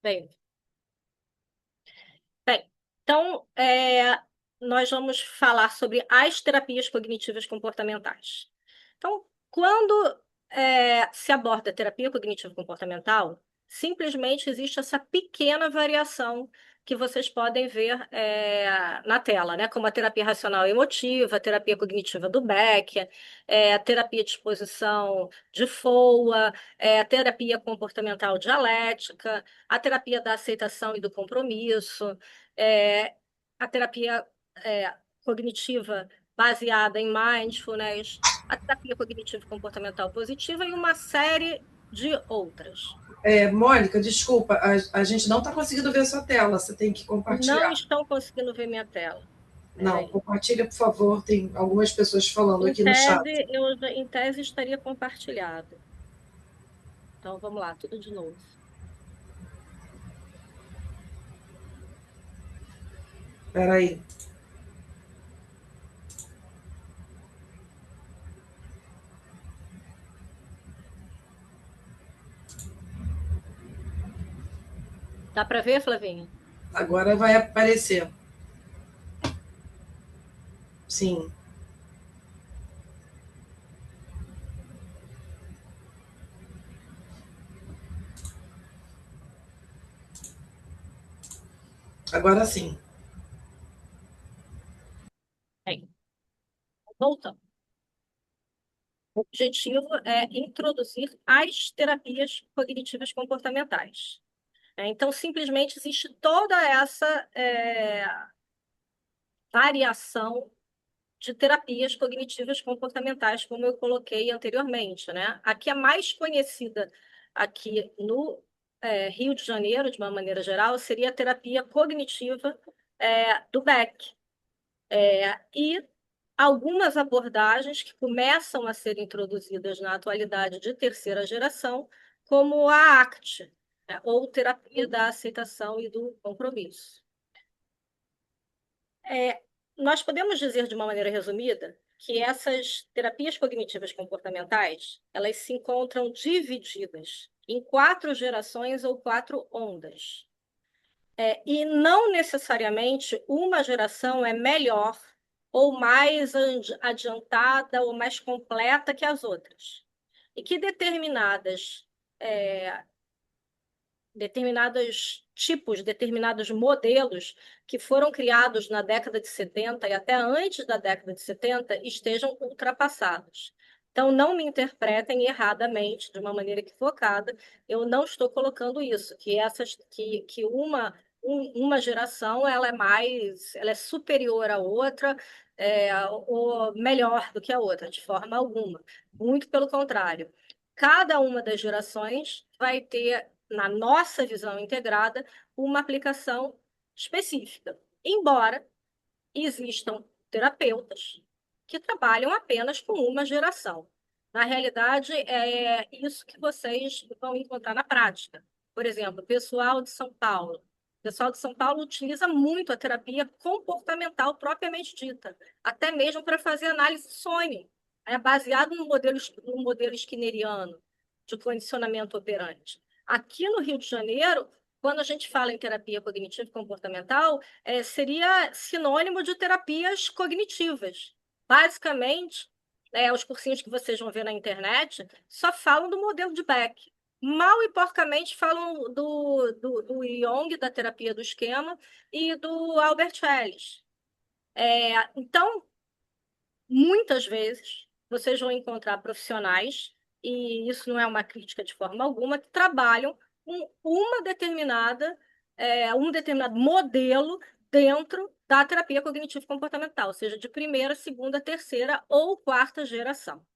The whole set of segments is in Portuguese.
Bem, bem, então, nós vamos falar sobre as terapias cognitivas comportamentais. Então, quando se aborda a terapia cognitivo-comportamental, simplesmente existe essa pequena variação que vocês podem ver na tela, né? Como a terapia racional e emotiva, a terapia cognitiva do Beck, a terapia de exposição de FOA, a terapia comportamental dialética, a terapia da aceitação e do compromisso, é, a terapia cognitiva baseada em mindfulness, a terapia cognitivo-comportamental positiva e uma série de outras. Mônica, desculpa, a gente não está conseguindo ver sua tela, você tem que Não compartilhar. estão conseguindo ver minha tela. Espera Não, aí. compartilha, por favor, tem algumas pessoas falando aqui no chat. Em tese estaria compartilhado. Então, vamos lá, tudo de novo. Espera aí. Dá para ver, Flavinha? Agora vai aparecer. Sim. Agora sim. Bem, voltando. O objetivo é introduzir as terapias cognitivas comportamentais. Então, simplesmente existe toda essa variação de terapias cognitivas comportamentais, como eu coloquei anteriormente, né? A que é mais conhecida aqui no Rio de Janeiro, de uma maneira geral, seria a terapia cognitiva do Beck. E algumas abordagens que começam a ser introduzidas na atualidade de terceira geração, como a ACT, né? Ou terapia da aceitação e do compromisso. É, nós podemos dizer de uma maneira resumida que essas terapias cognitivas comportamentais, elas se encontram divididas em quatro gerações ou quatro ondas. E não necessariamente uma geração é melhor ou mais adiantada ou mais completa que as outras. E que é, determinados tipos, determinados modelos que foram criados na década de 70 e até antes da década de 70 estejam ultrapassados. Então, não me interpretem erradamente, de uma maneira equivocada, eu não estou colocando isso, que uma geração ela é superior à outra, ou melhor do que a outra, de forma alguma. Muito pelo contrário. Cada uma das gerações vai ter na nossa visão integrada, uma aplicação específica. Embora existam terapeutas que trabalham apenas com uma geração. Na realidade, é isso que vocês vão encontrar na prática. Por exemplo, o pessoal de São Paulo. O pessoal de São Paulo utiliza muito a terapia comportamental propriamente dita, até mesmo para fazer análise de sonho, baseado no modelo skinneriano de condicionamento operante. Aqui no Rio de Janeiro, quando a gente fala em terapia cognitivo comportamental, seria sinônimo de terapias cognitivas. Basicamente, os cursinhos que vocês vão ver na internet só falam do modelo de Beck. Mal e porcamente falam do Jung, da terapia do esquema, e do Albert Ellis. Então, muitas vezes, vocês vão encontrar profissionais, e isso não é uma crítica de forma alguma, que trabalham com um determinado modelo dentro da terapia cognitivo-comportamental, seja de primeira, segunda, terceira ou quarta geração.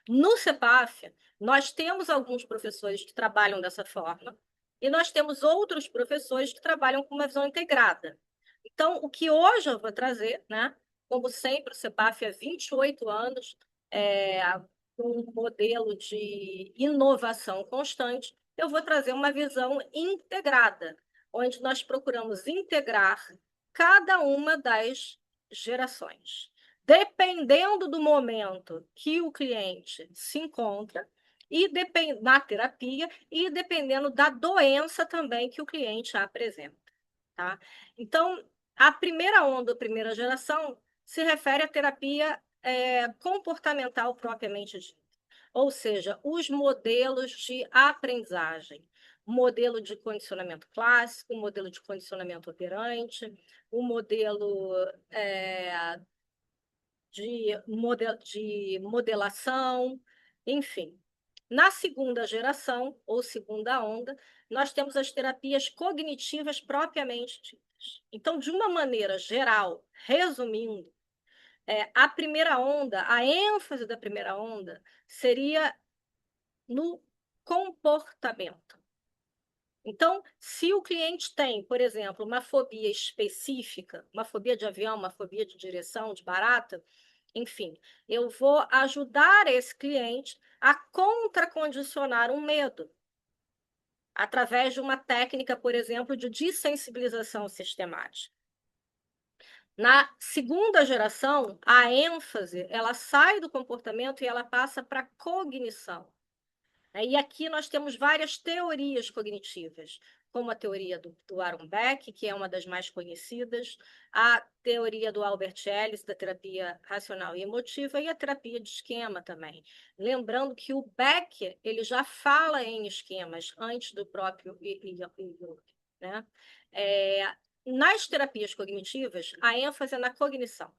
No CEPAF, nós temos alguns professores que trabalham dessa forma, e nós temos outros professores que trabalham com uma visão integrada. Então, o que hoje eu vou trazer, né? Como sempre, o CEPAF há 28 anos, com um modelo de inovação constante, eu vou trazer uma visão integrada, onde nós procuramos integrar cada uma das gerações. Dependendo do momento que o cliente se encontra, na terapia e dependendo da doença também que o cliente apresenta, tá? Então, a primeira onda, a primeira geração, se refere à terapia comportamental propriamente dita, ou seja, os modelos de aprendizagem, modelo de condicionamento clássico, modelo de condicionamento operante, o modelo de modelação, enfim. Na segunda geração, ou segunda onda, nós temos as terapias cognitivas propriamente ditas. Então, de uma maneira geral, resumindo, a primeira onda, a ênfase da primeira onda seria no comportamento. Então, se o cliente tem, por exemplo, uma fobia específica, uma fobia de avião, uma fobia de direção, de barata, enfim, eu vou ajudar esse cliente a contracondicionar um medo, através de uma técnica, por exemplo, de dessensibilização sistemática. Na segunda geração, a ênfase, ela sai do comportamento e ela passa para a cognição. E aqui nós temos várias teorias cognitivas, como a teoria do Aaron Beck, que é uma das mais conhecidas, a teoria do Albert Ellis, da terapia racional e emotiva, e a terapia de esquema também. Lembrando que o Beck ele já fala em esquemas antes do próprio Jung, né? Nas terapias cognitivas, a ênfase é na cognição.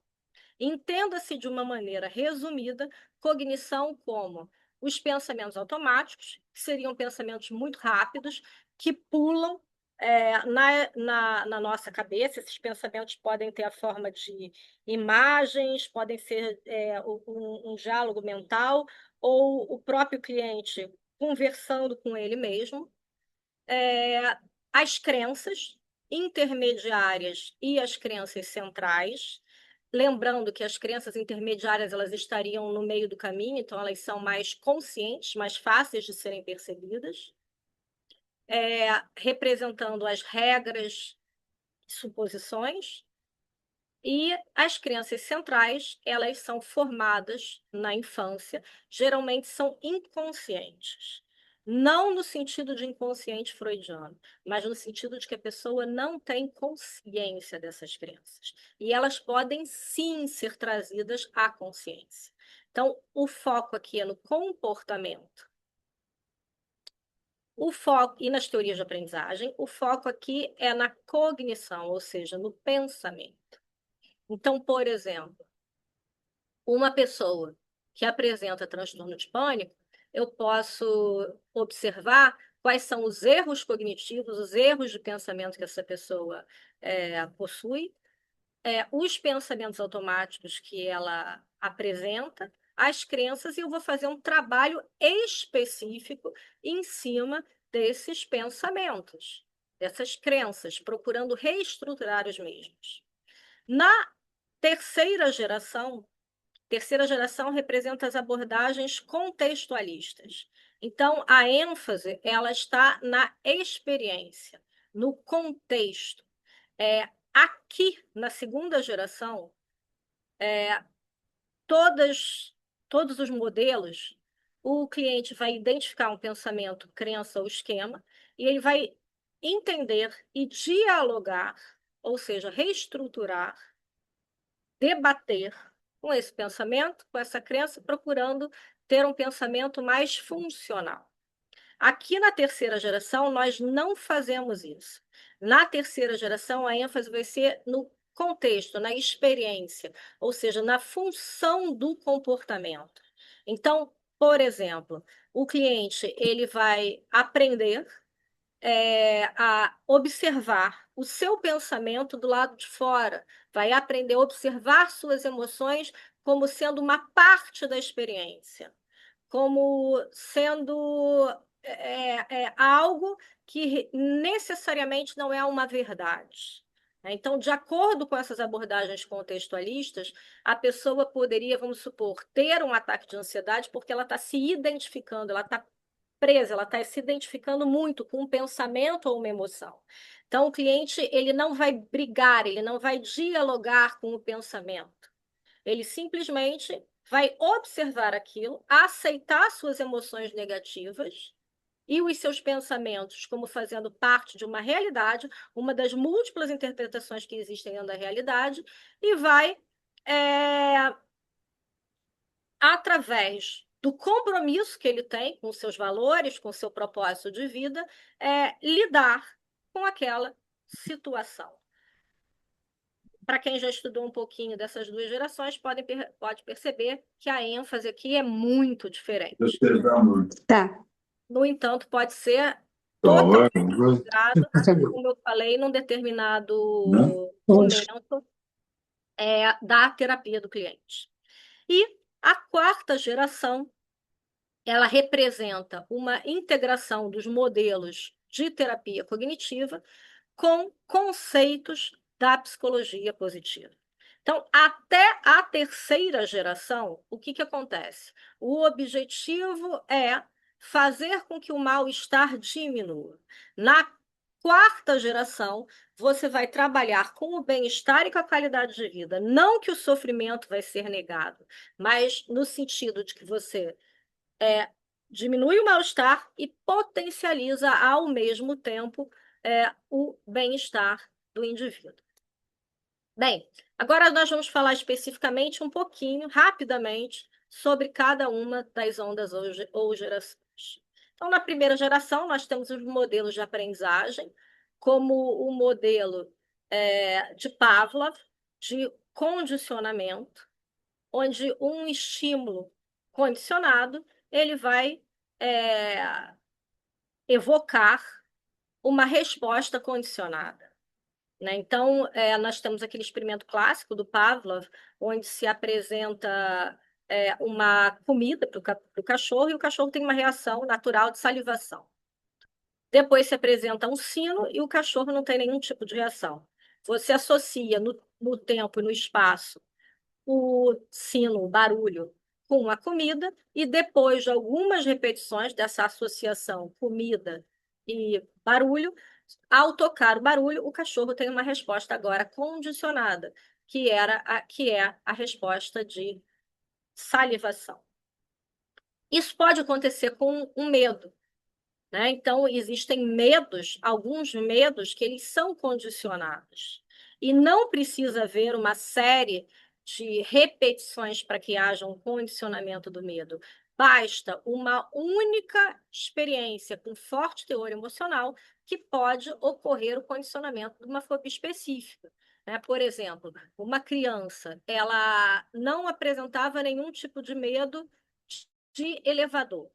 Entenda-se de uma maneira resumida, cognição como os pensamentos automáticos, que seriam pensamentos muito rápidos, que pulam na nossa cabeça. Esses pensamentos podem ter a forma de imagens, podem ser um diálogo mental, ou o próprio cliente conversando com ele mesmo. As crenças intermediárias e as crenças centrais. Lembrando que as crenças intermediárias elas estariam no meio do caminho, então elas são mais conscientes, mais fáceis de serem percebidas, representando as regras, suposições, e as crenças centrais elas são formadas na infância, geralmente são inconscientes. Não no sentido de inconsciente freudiano, mas no sentido de que a pessoa não tem consciência dessas crenças. E elas podem sim ser trazidas à consciência. Então, o foco aqui é no comportamento. O foco, e nas teorias de aprendizagem, o foco aqui é na cognição, ou seja, no pensamento. Então, por exemplo, uma pessoa que apresenta transtorno de pânico, eu posso observar quais são os erros cognitivos, os erros de pensamento que essa pessoa possui, os pensamentos automáticos que ela apresenta, as crenças, e eu vou fazer um trabalho específico em cima desses pensamentos, dessas crenças, procurando reestruturar os mesmos. Na terceira geração representa as abordagens contextualistas. Então, a ênfase ela está na experiência, no contexto. Aqui, na segunda geração, todos os modelos, o cliente vai identificar um pensamento, crença ou esquema, e ele vai entender e dialogar, ou seja, reestruturar, debater com esse pensamento, com essa crença, procurando ter um pensamento mais funcional. Aqui na terceira geração, nós não fazemos isso. Na terceira geração, a ênfase vai ser no contexto, na experiência, ou seja, na função do comportamento. Então, por exemplo, o cliente ele vai aprender a observar o seu pensamento do lado de fora, vai aprender a observar suas emoções como sendo uma parte da experiência, como sendo algo que necessariamente não é uma verdade. Então, de acordo com essas abordagens contextualistas, a pessoa poderia, vamos supor, ter um ataque de ansiedade porque ela está se identificando, ela está presa, ela está se identificando muito com um pensamento ou uma emoção. Então, o cliente ele não vai brigar, ele não vai dialogar com o pensamento. Ele simplesmente vai observar aquilo, aceitar suas emoções negativas e os seus pensamentos como fazendo parte de uma realidade, uma das múltiplas interpretações que existem dentro da realidade, e vai, através do compromisso que ele tem com seus valores, com seu propósito de vida, lidar com aquela situação. Para quem já estudou um pouquinho dessas duas gerações, pode perceber que a ênfase aqui é muito diferente. Tá. No entanto, pode ser totalmente integrado, como eu falei, num determinado momento da terapia do cliente. E a quarta geração, ela representa uma integração dos modelos de terapia cognitiva com conceitos da psicologia positiva. Então, até a terceira geração, o que acontece? O objetivo é fazer com que o mal-estar diminua. Na quarta geração, você vai trabalhar com o bem-estar e com a qualidade de vida. Não que o sofrimento vai ser negado, mas no sentido de que você diminui o mal-estar e potencializa ao mesmo tempo o bem-estar do indivíduo. Bem, agora nós vamos falar especificamente um pouquinho, rapidamente, sobre cada uma das ondas ou gerações. Então, na primeira geração, nós temos os modelos de aprendizagem, como o modelo de Pavlov, de condicionamento, onde um estímulo condicionado ele vai evocar uma resposta condicionada, né? Então, nós temos aquele experimento clássico do Pavlov, onde se apresenta uma comida para o cachorro, e o cachorro tem uma reação natural de salivação. Depois se apresenta um sino e o cachorro não tem nenhum tipo de reação. Você associa no tempo e no espaço o sino, o barulho, com a comida, e depois de algumas repetições dessa associação comida e barulho, ao tocar o barulho, o cachorro tem uma resposta agora condicionada, que é a resposta de salivação. Isso pode acontecer com um medo, né? Então, existem medos, alguns medos que eles são condicionados. E não precisa haver uma série de repetições para que haja um condicionamento do medo. Basta uma única experiência com forte teor emocional que pode ocorrer o condicionamento de uma fobia específica, né? Por exemplo, uma criança, ela não apresentava nenhum tipo de medo de elevador.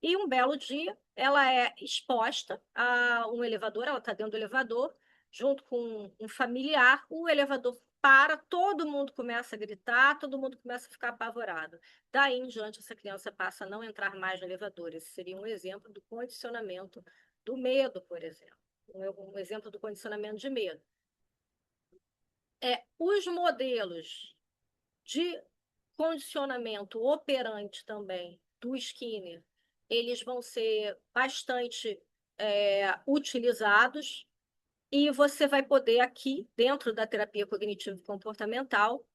E um belo dia, ela é exposta a um elevador, ela está dentro do elevador, junto com um familiar, o elevador para, todo mundo começa a gritar, todo mundo começa a ficar apavorado. Daí em diante, essa criança passa a não entrar mais no elevador. Esse seria um exemplo do condicionamento do medo, por exemplo. Um exemplo do condicionamento de medo. Os modelos de condicionamento operante também do Skinner, eles vão ser bastante utilizados, e você vai poder aqui, dentro da terapia cognitivo-comportamental,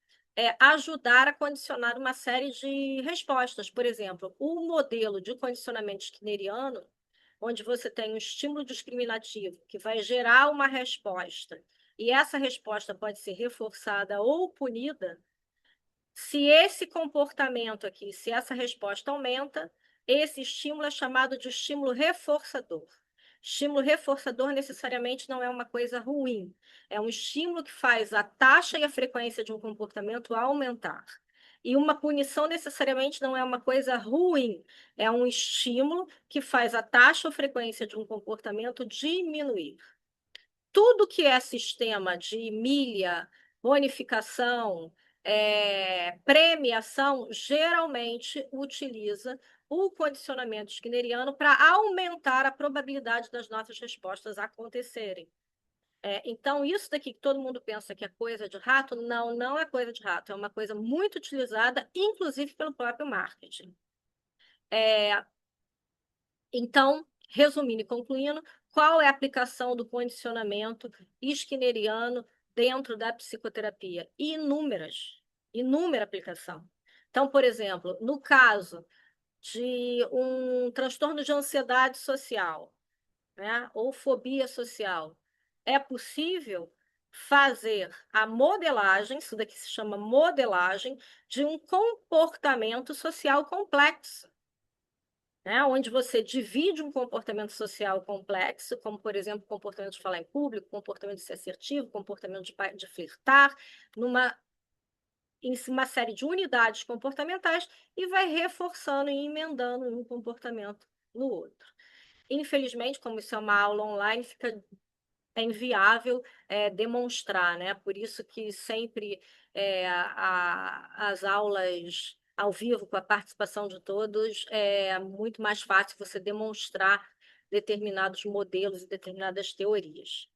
ajudar a condicionar uma série de respostas. Por exemplo, o modelo de condicionamento skinneriano, onde você tem um estímulo discriminativo que vai gerar uma resposta, e essa resposta pode ser reforçada ou punida. Se esse comportamento aqui, se essa resposta aumenta, esse estímulo é chamado de estímulo reforçador. Estímulo reforçador necessariamente não é uma coisa ruim. É um estímulo que faz a taxa e a frequência de um comportamento aumentar. E uma punição necessariamente não é uma coisa ruim. É um estímulo que faz a taxa ou frequência de um comportamento diminuir. Tudo que é sistema de milha, bonificação, premiação, geralmente utiliza o condicionamento skinneriano para aumentar a probabilidade das nossas respostas acontecerem. Então, isso daqui que todo mundo pensa que é coisa de rato, não, não é coisa de rato, é uma coisa muito utilizada, inclusive pelo próprio marketing. Então, resumindo e concluindo, qual é a aplicação do condicionamento skinneriano dentro da psicoterapia? Inúmera aplicação. Então, por exemplo, no caso de um transtorno de ansiedade social, né, ou fobia social, é possível fazer a modelagem, isso daqui se chama modelagem, de um comportamento social complexo, né, onde você divide um comportamento social complexo, como, por exemplo, comportamento de falar em público, comportamento de ser assertivo, comportamento de flirtar, em uma série de unidades comportamentais e vai reforçando e emendando um comportamento no outro. Infelizmente, como isso é uma aula online, fica inviável demonstrar, né? Por isso que sempre as aulas ao vivo, com a participação de todos, é muito mais fácil você demonstrar determinados modelos e determinadas teorias.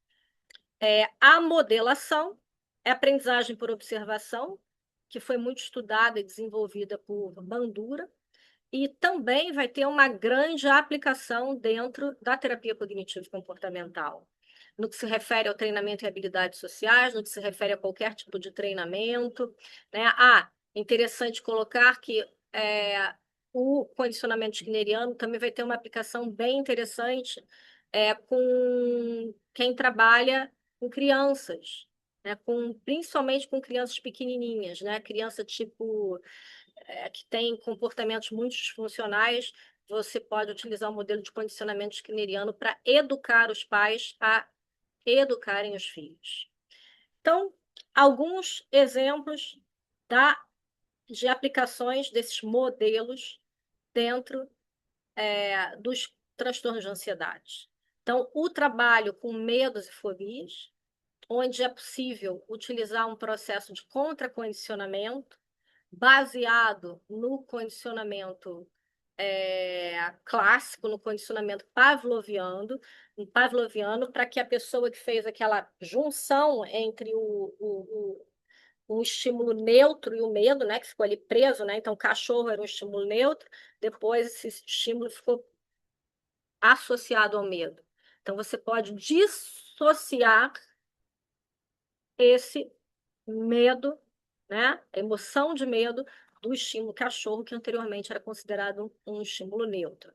A modelação é aprendizagem por observação, que foi muito estudada e desenvolvida por Bandura, e também vai ter uma grande aplicação dentro da terapia cognitivo comportamental, no que se refere ao treinamento em habilidades sociais, no que se refere a qualquer tipo de treinamento, né? Interessante colocar que o condicionamento skinneriano também vai ter uma aplicação bem interessante com quem trabalha com crianças, né? Principalmente com crianças pequenininhas, né? Criança tipo que tem comportamentos muito disfuncionais, você pode utilizar o modelo de condicionamento skinneriano para educar os pais a educarem os filhos. Então, alguns exemplos de aplicações desses modelos dentro dos transtornos de ansiedade. Então, o trabalho com medos e fobias, onde é possível utilizar um processo de contracondicionamento baseado no condicionamento clássico, no condicionamento pavloviano, para que a pessoa que fez aquela junção entre um estímulo neutro e o medo, né, que ficou ali preso, né? Então, o cachorro era um estímulo neutro, depois esse estímulo ficou associado ao medo. Então, você pode dissociar esse medo, né? A emoção de medo do estímulo cachorro, que anteriormente era considerado um estímulo neutro.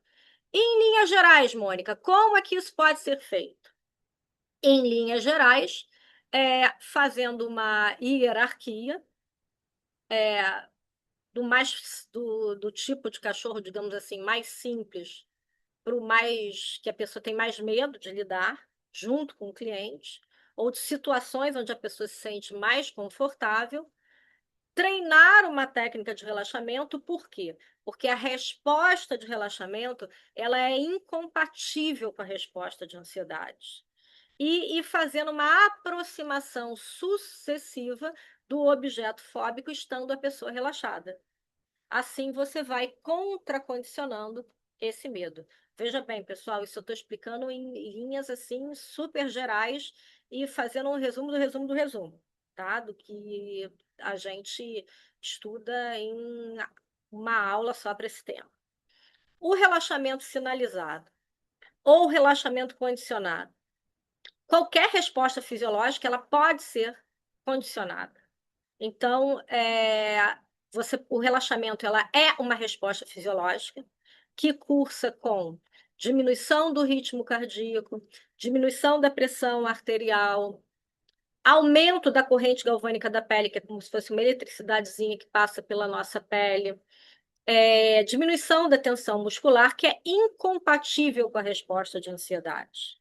Em linhas gerais, Mônica, como é que isso pode ser feito? Em linhas gerais, fazendo uma hierarquia do tipo de cachorro, digamos assim, mais simples, para o mais que a pessoa tem mais medo de lidar, junto com o cliente, ou de situações onde a pessoa se sente mais confortável. Treinar uma técnica de relaxamento, por quê? Porque a resposta de relaxamento ela é incompatível com a resposta de ansiedade. E fazendo uma aproximação sucessiva do objeto fóbico, estando a pessoa relaxada. Assim você vai contracondicionando esse medo. Veja bem, pessoal, isso eu estou explicando em linhas assim super gerais e fazendo um resumo do resumo do resumo, tá? Do que a gente estuda em uma aula só para esse tema. O relaxamento sinalizado ou relaxamento condicionado. Qualquer resposta fisiológica ela pode ser condicionada. Então, o relaxamento ela é uma resposta fisiológica que cursa com diminuição do ritmo cardíaco, diminuição da pressão arterial, aumento da corrente galvânica da pele, que é como se fosse uma eletricidadezinha que passa pela nossa pele, diminuição da tensão muscular, que é incompatível com a resposta de ansiedade.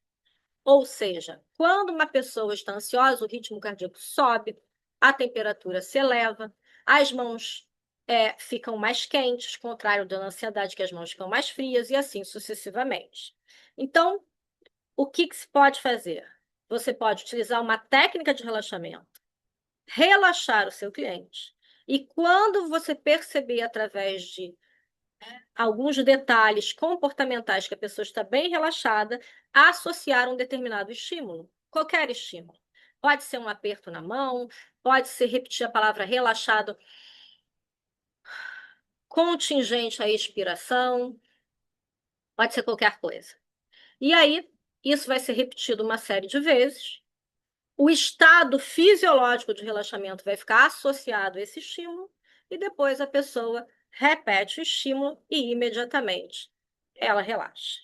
Ou seja, quando uma pessoa está ansiosa, o ritmo cardíaco sobe, a temperatura se eleva, as mãos ficam mais quentes, contrário da ansiedade, que as mãos ficam mais frias, e assim sucessivamente. Então, o que se pode fazer? Você pode utilizar uma técnica de relaxamento, relaxar o seu cliente, e quando você perceber através de alguns detalhes comportamentais que a pessoa está bem relaxada, associar um determinado estímulo, qualquer estímulo. Pode ser um aperto na mão, pode ser repetir a palavra relaxado contingente à expiração, pode ser qualquer coisa. E aí, isso vai ser repetido uma série de vezes. O estado fisiológico de relaxamento vai ficar associado a esse estímulo e depois a pessoa repete o estímulo e imediatamente ela relaxa.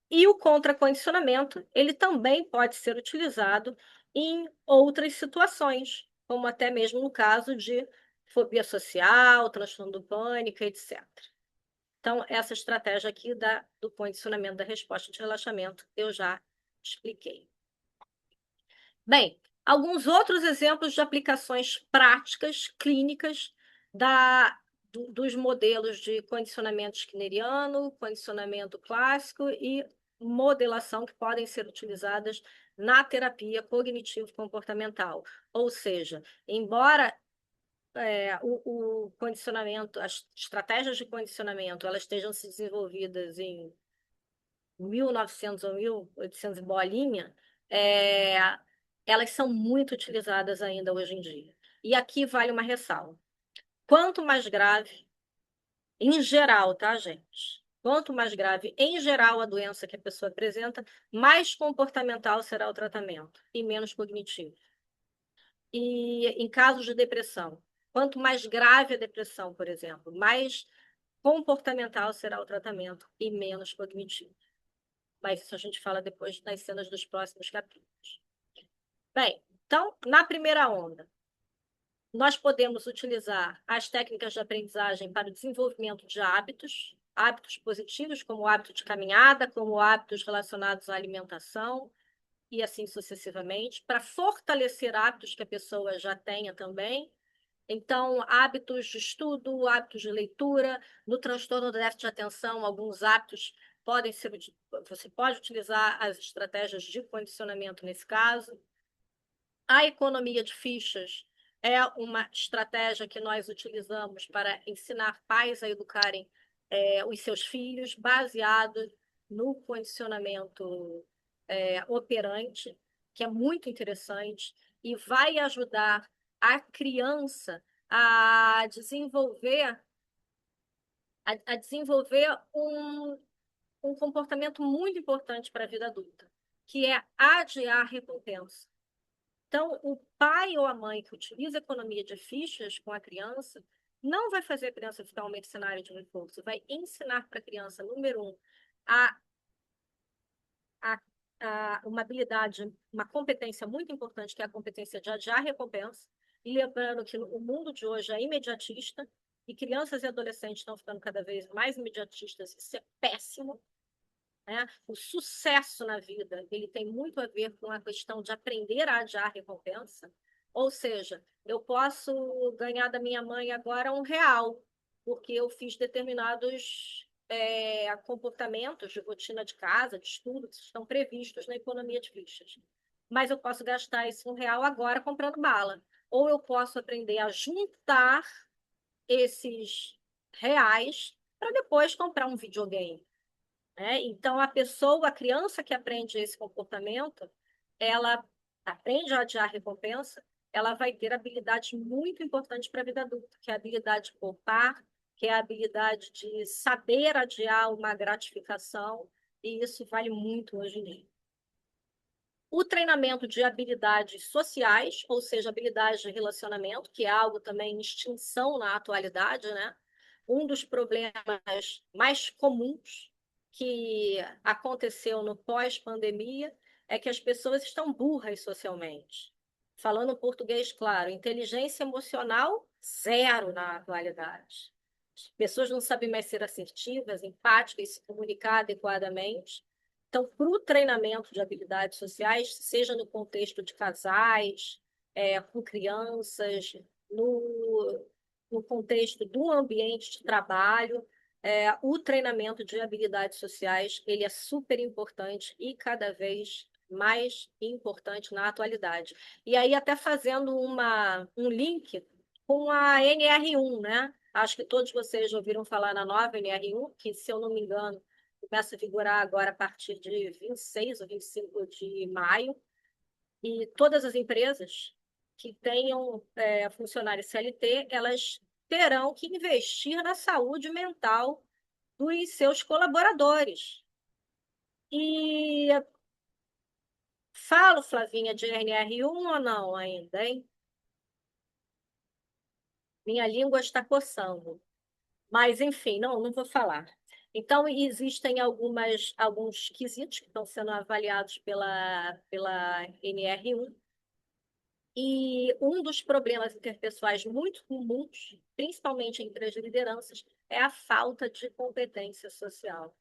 E o contracondicionamento, ele também pode ser utilizado em outras situações, como até mesmo no caso de fobia social, transtorno do pânico, etc. Então, essa estratégia aqui do condicionamento da resposta de relaxamento eu já expliquei. Bem, alguns outros exemplos de aplicações práticas, clínicas, dos modelos de condicionamento skinneriano, condicionamento clássico e modelação que podem ser utilizadas na terapia cognitivo-comportamental. Ou seja, embora o condicionamento, as estratégias de condicionamento, elas estejam se desenvolvidas em 1900 ou 1800 bolinha, é, elas são muito utilizadas ainda hoje em dia. E aqui vale uma ressalva. Quanto mais grave, em geral, tá, gente? Quanto mais grave, em geral, a doença que a pessoa apresenta, mais comportamental será o tratamento e menos cognitivo. E em casos de depressão, quanto mais grave a depressão, por exemplo, mais comportamental será o tratamento e menos cognitivo. Mas isso a gente fala depois nas cenas dos próximos capítulos. Bem, então, na primeira onda, nós podemos utilizar as técnicas de aprendizagem para o desenvolvimento de hábitos, hábitos positivos, como o hábito de caminhada, como hábitos relacionados à alimentação, e assim sucessivamente, para fortalecer hábitos que a pessoa já tenha também. Então, hábitos de estudo, hábitos de leitura, no transtorno do déficit de atenção, alguns hábitos podem ser, você pode utilizar as estratégias de condicionamento nesse caso. A economia de fichas é uma estratégia que nós utilizamos para ensinar pais a educarem os seus filhos, baseado no condicionamento operante, que é muito interessante e vai ajudar a criança a desenvolver, a desenvolver um comportamento muito importante para a vida adulta, que é adiar recompensa. Então, o pai ou a mãe que utiliza a economia de fichas com a criança não vai fazer a criança ficar um mercenário de reforço, vai ensinar para a criança, número um, a, uma habilidade, uma competência muito importante, que é a competência de adiar recompensa. E lembrando que o mundo de hoje é imediatista e crianças e adolescentes estão ficando cada vez mais imediatistas. Isso é péssimo, né? O sucesso na vida, ele tem muito a ver com a questão de aprender a adiar recompensa. Ou seja, eu posso ganhar da minha mãe agora R$ 1, porque eu fiz determinados comportamentos de rotina de casa, de estudo, que estão previstos na economia de fichas. Mas eu posso gastar esse R$ 1 agora comprando bala. Ou eu posso aprender a juntar esses reais para depois comprar um videogame, né? Então, a criança que aprende esse comportamento, ela aprende a adiar recompensa, ela vai ter habilidades muito importantes para a vida adulta, que é a habilidade de poupar, que é a habilidade de saber adiar uma gratificação, e isso vale muito hoje em dia. O treinamento de habilidades sociais, ou seja, habilidades de relacionamento, que é algo também em extinção na atualidade, né? Um dos problemas mais comuns que aconteceu no pós-pandemia é que as pessoas estão burras socialmente. Falando português, claro, inteligência emocional, zero na atualidade. As pessoas não sabem mais ser assertivas, empáticas, se comunicar adequadamente. Então, para o treinamento de habilidades sociais, seja no contexto de casais, com crianças, no contexto do ambiente de trabalho, o treinamento de habilidades sociais ele é super importante e cada vez mais importante na atualidade. E aí, até fazendo um link com a NR1, né? Acho que todos vocês já ouviram falar na nova NR1, que, se eu não me engano, começa a vigorar agora a partir de 26 ou 25 de maio, e todas as empresas que tenham funcionários CLT, elas terão que investir na saúde mental dos seus colaboradores. E falo, Flavinha, de NR1 ou não ainda, hein? Minha língua está coçando. Mas, enfim, não vou falar. Então, existem alguns quesitos que estão sendo avaliados pela NR1, e um dos problemas interpessoais muito comuns, principalmente entre as lideranças, é a falta de competência social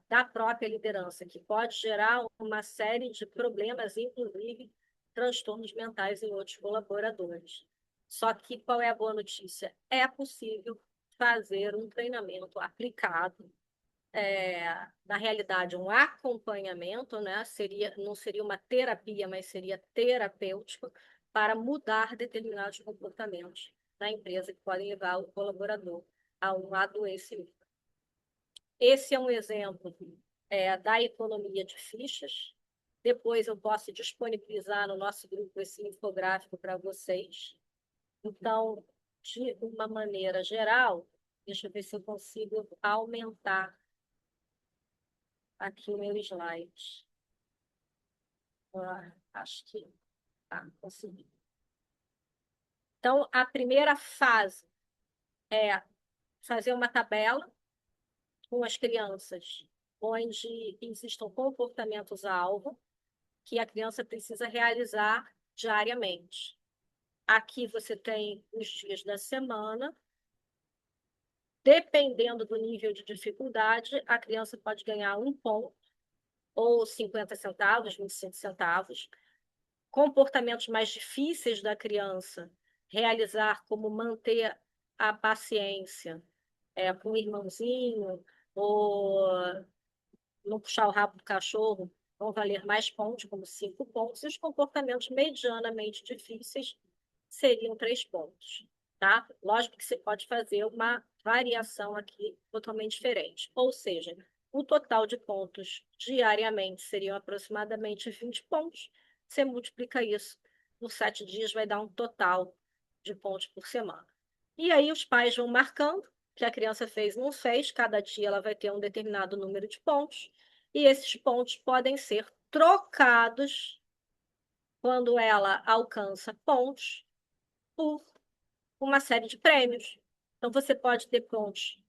da própria liderança, que pode gerar uma série de problemas, inclusive transtornos mentais em outros colaboradores. Só que qual é a boa notícia? É possível fazer um treinamento aplicado, na realidade, um acompanhamento, né? Não seria uma terapia, mas seria terapêutico para mudar determinados comportamentos na empresa que podem levar o colaborador a um adoecimento. Esse é um exemplo da economia de fichas. Depois eu posso disponibilizar no nosso grupo esse infográfico para vocês. Então, de uma maneira geral, deixa eu ver se eu consigo aumentar aqui o meu slide. Acho que consegui. Então, a primeira fase é fazer uma tabela com as crianças, onde existam comportamentos-alvo que a criança precisa realizar diariamente. Aqui você tem os dias da semana. Dependendo do nível de dificuldade, a criança pode ganhar 1 ponto, ou 50 centavos, 25 centavos. Comportamentos mais difíceis da criança realizar, como manter a paciência com o irmãozinho, ou não puxar o rabo do cachorro, vão valer mais pontos, como 5 pontos, e os comportamentos medianamente difíceis seriam 3 pontos. Tá? Lógico que você pode fazer uma variação aqui totalmente diferente. Ou seja, o total de pontos diariamente seriam aproximadamente 20 pontos. Você multiplica isso por 7 dias, vai dar um total de pontos por semana. E aí os pais vão marcando que a criança fez ou não fez, cada dia ela vai ter um determinado número de pontos, e esses pontos podem ser trocados quando ela alcança pontos por uma série de prêmios. Então, você pode ter pontos,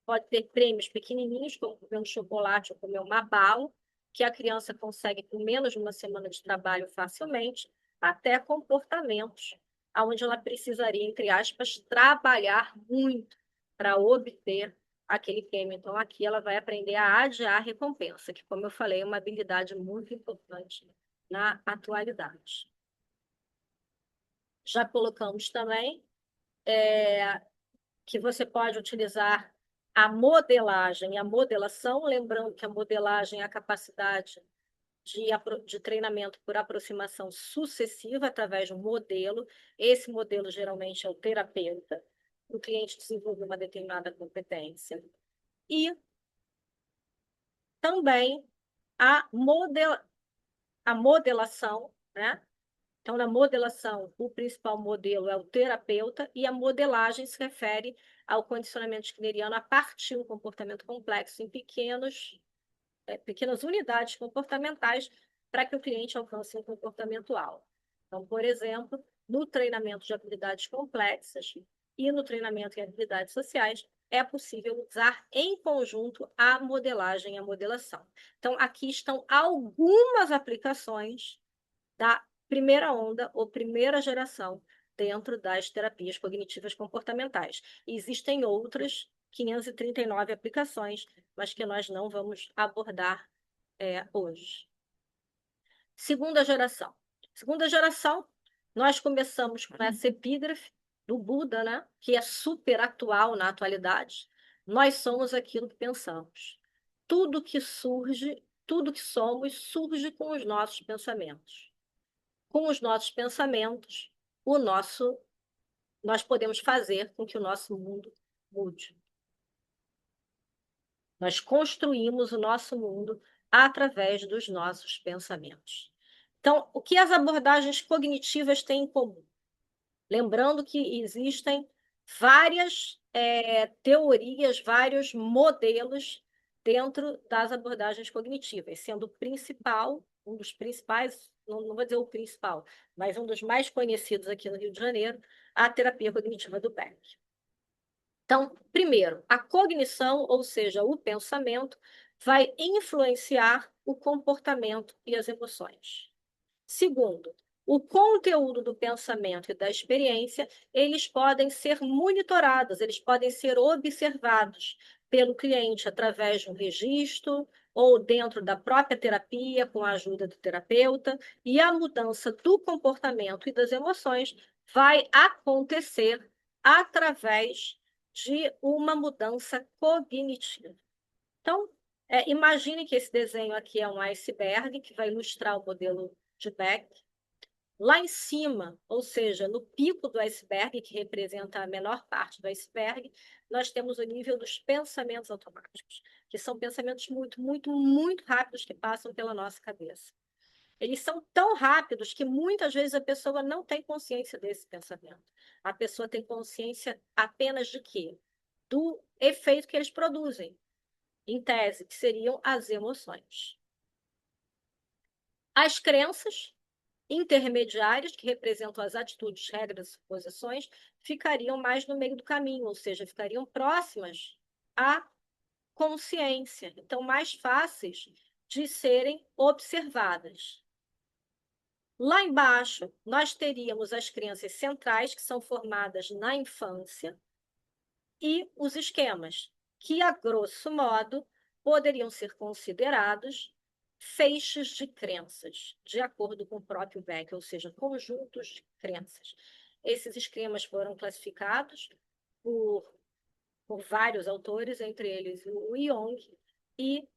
pode ter prêmios pequenininhos, como comer um chocolate ou comer uma bala, que a criança consegue com menos de uma semana de trabalho facilmente, até comportamentos, onde ela precisaria, entre aspas, trabalhar muito para obter aquele prêmio. Então, aqui ela vai aprender a adiar a recompensa, que, como eu falei, é uma habilidade muito importante na atualidade. Já colocamos também que você pode utilizar a modelagem, a modelação, lembrando que a modelagem é a capacidade de treinamento por aproximação sucessiva através de um modelo. Esse modelo geralmente é o terapeuta. O cliente desenvolve uma determinada competência. E também a modelação, né? Então, na modelação, o principal modelo é o terapeuta, e a modelagem se refere ao condicionamento skinneriano a partir do comportamento complexo em pequenas unidades comportamentais para que o cliente alcance um comportamento alto. Então, por exemplo, no treinamento de habilidades complexas e no treinamento em habilidades sociais, é possível usar em conjunto a modelagem e a modelação. Então, aqui estão algumas aplicações da primeira onda ou primeira geração dentro das terapias cognitivas comportamentais. E existem outras 539 aplicações, mas que nós não vamos abordar hoje. Segunda geração. Segunda geração, nós começamos com essa epígrafe do Buda, né? Que é super atual na atualidade. Nós somos aquilo que pensamos. Tudo que surge, tudo que somos, surge com os nossos pensamentos. Com os nossos pensamentos, nós podemos fazer com que o nosso mundo mude. Nós construímos o nosso mundo através dos nossos pensamentos. Então, o que as abordagens cognitivas têm em comum? Lembrando que existem várias teorias, vários modelos dentro das abordagens cognitivas, sendo o principal, um dos principais, não vou dizer o principal, mas um dos mais conhecidos aqui no Rio de Janeiro, a terapia cognitiva do Beck. Então, primeiro, a cognição, ou seja, o pensamento, vai influenciar o comportamento e as emoções. Segundo, o conteúdo do pensamento e da experiência, eles podem ser monitorados, eles podem ser observados pelo cliente através de um registro ou dentro da própria terapia, com a ajuda do terapeuta, e a mudança do comportamento e das emoções vai acontecer através de uma mudança cognitiva. Então, imagine que esse desenho aqui é um iceberg que vai ilustrar o modelo de Beck. Lá em cima, ou seja, no pico do iceberg, que representa a menor parte do iceberg, nós temos o nível dos pensamentos automáticos, que são pensamentos muito, muito, muito rápidos que passam pela nossa cabeça. Eles são tão rápidos que muitas vezes a pessoa não tem consciência desse pensamento. A pessoa tem consciência apenas de quê? Do efeito que eles produzem, em tese, que seriam as emoções. As crenças intermediárias, que representam as atitudes, regras, suposições, ficariam mais no meio do caminho, ou seja, ficariam próximas à consciência, então mais fáceis de serem observadas. Lá embaixo, nós teríamos as crenças centrais, que são formadas na infância, e os esquemas, que, a grosso modo, poderiam ser considerados feixes de crenças, de acordo com o próprio Beck, ou seja, conjuntos de crenças. Esses esquemas foram classificados por vários autores, entre eles o Jung, e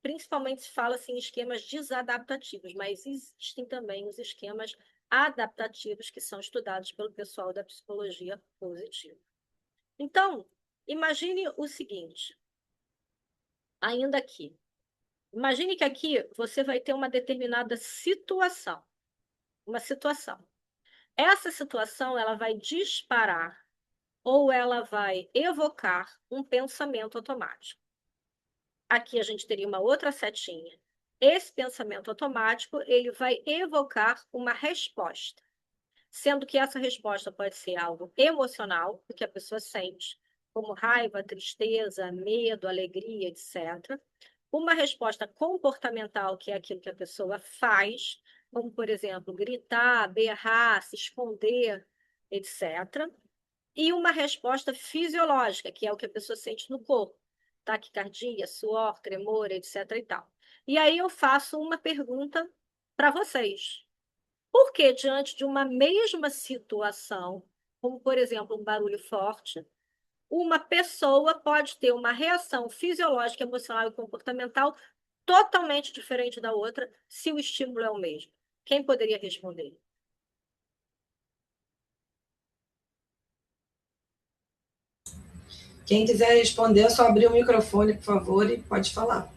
principalmente se fala assim, em esquemas desadaptativos, mas existem também os esquemas adaptativos que são estudados pelo pessoal da psicologia positiva. Então, imagine o seguinte, ainda aqui. Imagine que aqui você vai ter uma determinada situação. Uma situação. Essa situação, ela vai disparar ou ela vai evocar um pensamento automático. Aqui a gente teria uma outra setinha. Esse pensamento automático, ele vai evocar uma resposta, sendo que essa resposta pode ser algo emocional, o que a pessoa sente, como raiva, tristeza, medo, alegria, etc. Uma resposta comportamental, que é aquilo que a pessoa faz, como, por exemplo, gritar, berrar, se esconder, etc. E uma resposta fisiológica, que é o que a pessoa sente no corpo, taquicardia, suor, tremor, etc. e tal. E aí eu faço uma pergunta para vocês. Por que, diante de uma mesma situação, como, por exemplo, um barulho forte, uma pessoa pode ter uma reação fisiológica, emocional e comportamental totalmente diferente da outra, se o estímulo é o mesmo? Quem poderia responder? Quem quiser responder, é só abrir o microfone, por favor, e pode falar.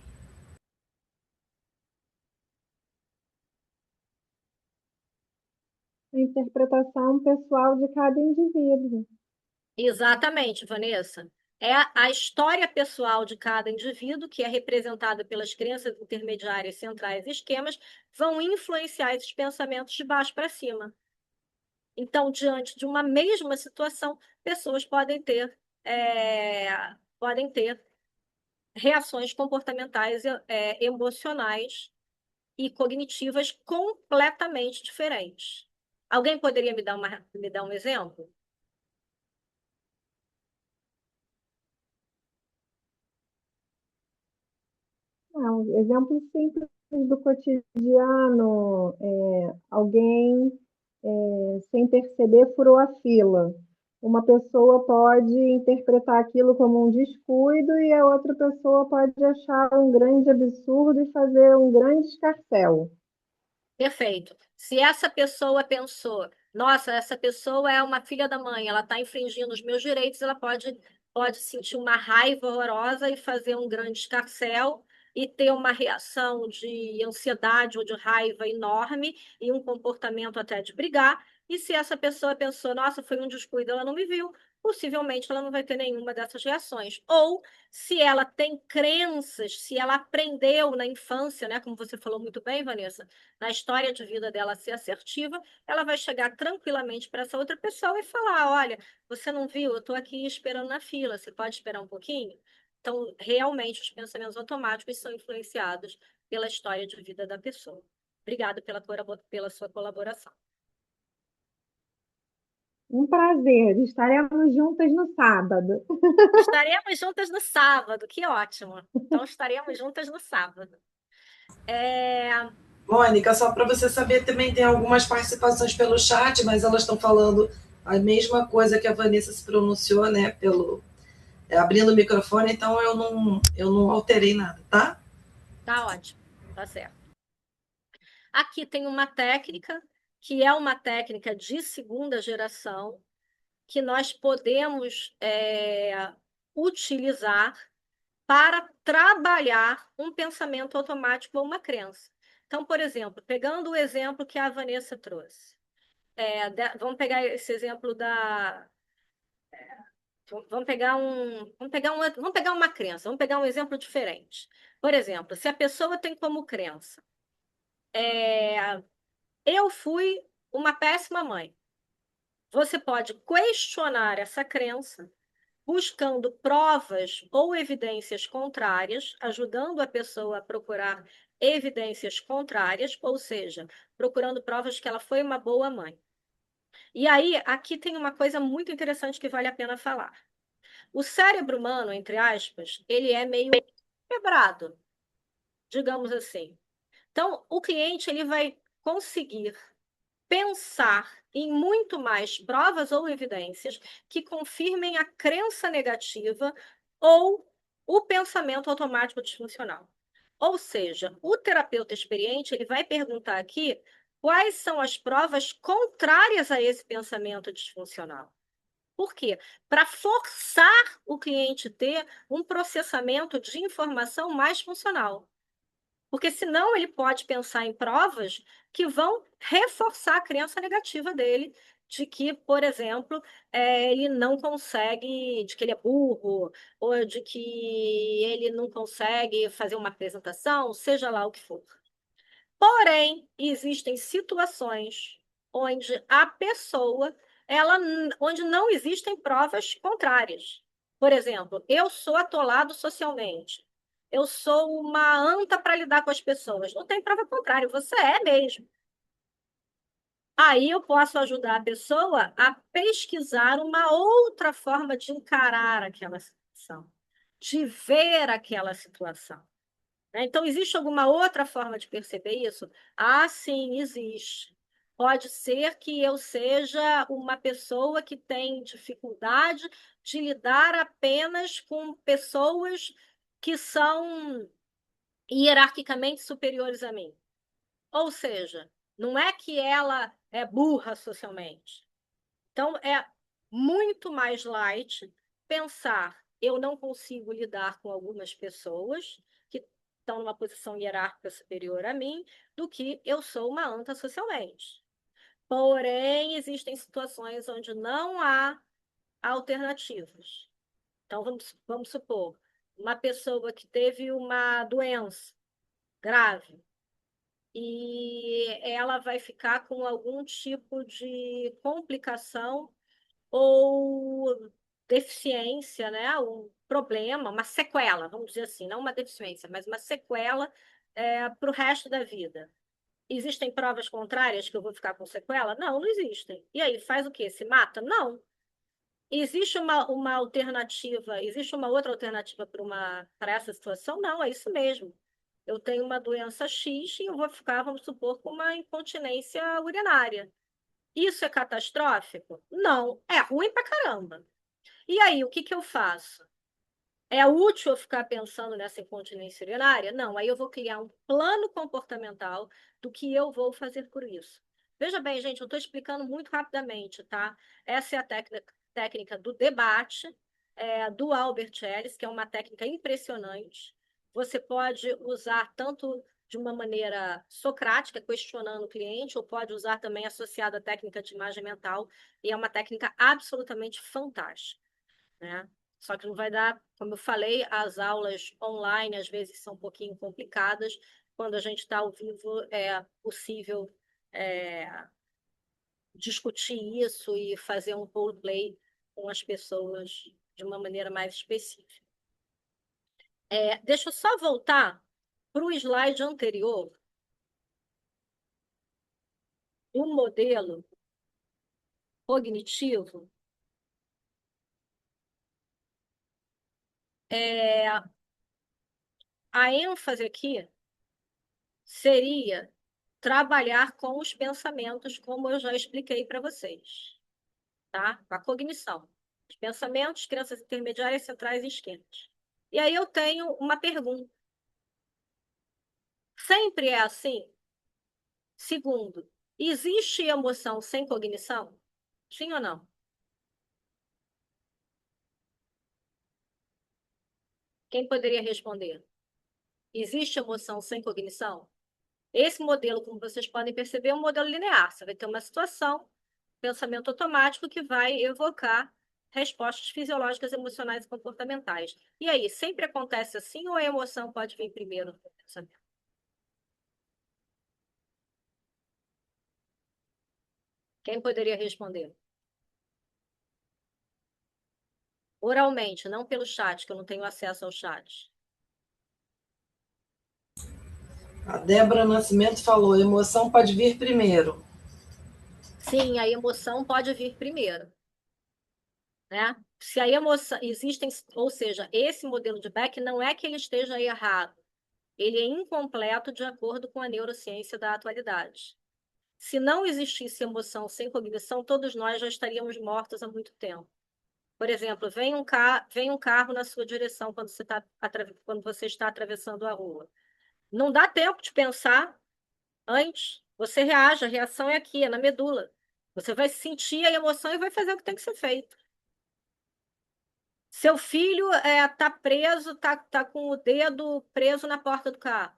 A interpretação pessoal de cada indivíduo. Exatamente, Vanessa. É a história pessoal de cada indivíduo, que é representada pelas crenças intermediárias, centrais e esquemas, vão influenciar esses pensamentos de baixo para cima. Então, diante de uma mesma situação, pessoas podem ter reações comportamentais, emocionais e cognitivas completamente diferentes. Alguém poderia me dar um exemplo? Um exemplo simples do cotidiano, alguém, sem perceber, furou a fila. Uma pessoa pode interpretar aquilo como um descuido e a outra pessoa pode achar um grande absurdo e fazer um grande escarcéu. Perfeito. Se essa pessoa pensou, nossa, essa pessoa é uma filha da mãe, ela está infringindo os meus direitos, ela pode sentir uma raiva horrorosa e fazer um grande escarcéu e ter uma reação de ansiedade ou de raiva enorme e um comportamento até de brigar. E se essa pessoa pensou, nossa, foi um descuido, ela não me viu, possivelmente ela não vai ter nenhuma dessas reações. Ou, se ela tem crenças, se ela aprendeu na infância, né, como você falou muito bem, Vanessa, na história de vida dela ser assertiva, ela vai chegar tranquilamente para essa outra pessoa e falar: olha, você não viu? Eu estou aqui esperando na fila, você pode esperar um pouquinho? Então, realmente, os pensamentos automáticos são influenciados pela história de vida da pessoa. Obrigada pela sua colaboração. Um prazer. Estaremos juntas no sábado. Estaremos juntas no sábado, que ótimo. Então, estaremos juntas no sábado. Mônica, só para você saber, também tem algumas participações pelo chat, mas elas estão falando a mesma coisa que a Vanessa se pronunciou, né? Abrindo o microfone, então eu não alterei nada, tá? Tá ótimo, tá certo. Aqui tem uma técnica, que é uma técnica de segunda geração, que nós podemos utilizar para trabalhar um pensamento automático ou uma crença. Então, por exemplo, pegando o exemplo que a Vanessa trouxe, vamos pegar esse exemplo da. Vamos pegar uma crença, vamos pegar um exemplo diferente. Por exemplo, se a pessoa tem como crença, eu fui uma péssima mãe. Você pode questionar essa crença buscando provas ou evidências contrárias, ajudando a pessoa a procurar evidências contrárias, ou seja, procurando provas que ela foi uma boa mãe. E aí, aqui tem uma coisa muito interessante que vale a pena falar. O cérebro humano, entre aspas, ele é meio quebrado, digamos assim. Então, o cliente ele vai conseguir pensar em muito mais provas ou evidências que confirmem a crença negativa ou o pensamento automático disfuncional. Ou seja, o terapeuta experiente ele vai perguntar aqui quais são as provas contrárias a esse pensamento disfuncional. Por quê? Para forçar o cliente a ter um processamento de informação mais funcional. Porque senão ele pode pensar em provas que vão reforçar a crença negativa dele de que, por exemplo, ele não consegue, de que ele é burro, ou de que ele não consegue fazer uma apresentação, seja lá o que for. Porém, existem situações onde a pessoa, onde não existem provas contrárias. Por exemplo, eu sou atolado socialmente. Eu sou uma anta para lidar com as pessoas. Não tem prova contrária, você é mesmo. Aí eu posso ajudar a pessoa a pesquisar uma outra forma de encarar aquela situação, de ver aquela situação. Então, existe alguma outra forma de perceber isso? Ah, sim, existe. Pode ser que eu seja uma pessoa que tem dificuldade de lidar apenas com pessoas que são hierarquicamente superiores a mim. Ou seja, não é que ela é burra socialmente. Então, é muito mais light pensar, eu não consigo lidar com algumas pessoas que estão numa posição hierárquica superior a mim, do que eu sou uma anta socialmente. Porém, existem situações onde não há alternativas. Então, vamos supor, uma pessoa que teve uma doença grave, e ela vai ficar com algum tipo de complicação ou deficiência, né? Um problema, uma sequela, vamos dizer assim, não uma deficiência, mas uma sequela para o resto da vida. Existem provas contrárias que eu vou ficar com sequela? Não, não existem. E aí, faz o quê? Se mata? Não. Existe uma alternativa, existe uma outra alternativa para essa situação? Não, é isso mesmo. Eu tenho uma doença X e eu vou ficar, vamos supor, com uma incontinência urinária. Isso é catastrófico? Não, é ruim pra caramba. E aí, o que que eu faço? É útil eu ficar pensando nessa incontinência urinária? Não, aí eu vou criar um plano comportamental do que eu vou fazer por isso. Veja bem, gente, eu estou explicando muito rapidamente, tá? Essa é a técnica do debate, do Albert Ellis, que é uma técnica impressionante. Você pode usar tanto de uma maneira socrática, questionando o cliente, ou pode usar também associada à técnica de imagem mental, e é uma técnica absolutamente fantástica, né? Só que não vai dar, como eu falei, as aulas online às vezes são um pouquinho complicadas. Quando a gente está ao vivo, é possível discutir isso e fazer um roleplay com as pessoas de uma maneira mais específica. Deixa eu só voltar para o slide anterior. O modelo cognitivo a ênfase aqui seria trabalhar com os pensamentos, como eu já expliquei para vocês, tá? Com a cognição. Os pensamentos, crenças intermediárias, centrais e esquemas. E aí eu tenho uma pergunta. Sempre é assim? Segundo, existe emoção sem cognição? Sim ou não? Quem poderia responder? Existe emoção sem cognição? Esse modelo, como vocês podem perceber, é um modelo linear. Você vai ter uma situação, pensamento automático, que vai evocar respostas fisiológicas, emocionais e comportamentais. E aí, sempre acontece assim ou a emoção pode vir primeiro no pensamento? Quem poderia responder? Oralmente, não pelo chat, que eu não tenho acesso ao chat. A Débora Nascimento falou: emoção pode vir primeiro. Sim, a emoção pode vir primeiro, né? Se a emoção existem, ou seja, esse modelo de Beck não é que ele esteja errado, ele é incompleto de acordo com a neurociência da atualidade. Se não existisse emoção sem cognição, todos nós já estaríamos mortos há muito tempo. Por exemplo, vem um carro na sua direção quando você está atravessando a rua. Não dá tempo de pensar antes. Você reage, a reação é aqui, é na medula. Você vai sentir a emoção e vai fazer o que tem que ser feito. Seu filho tá preso, tá com o dedo preso na porta do carro.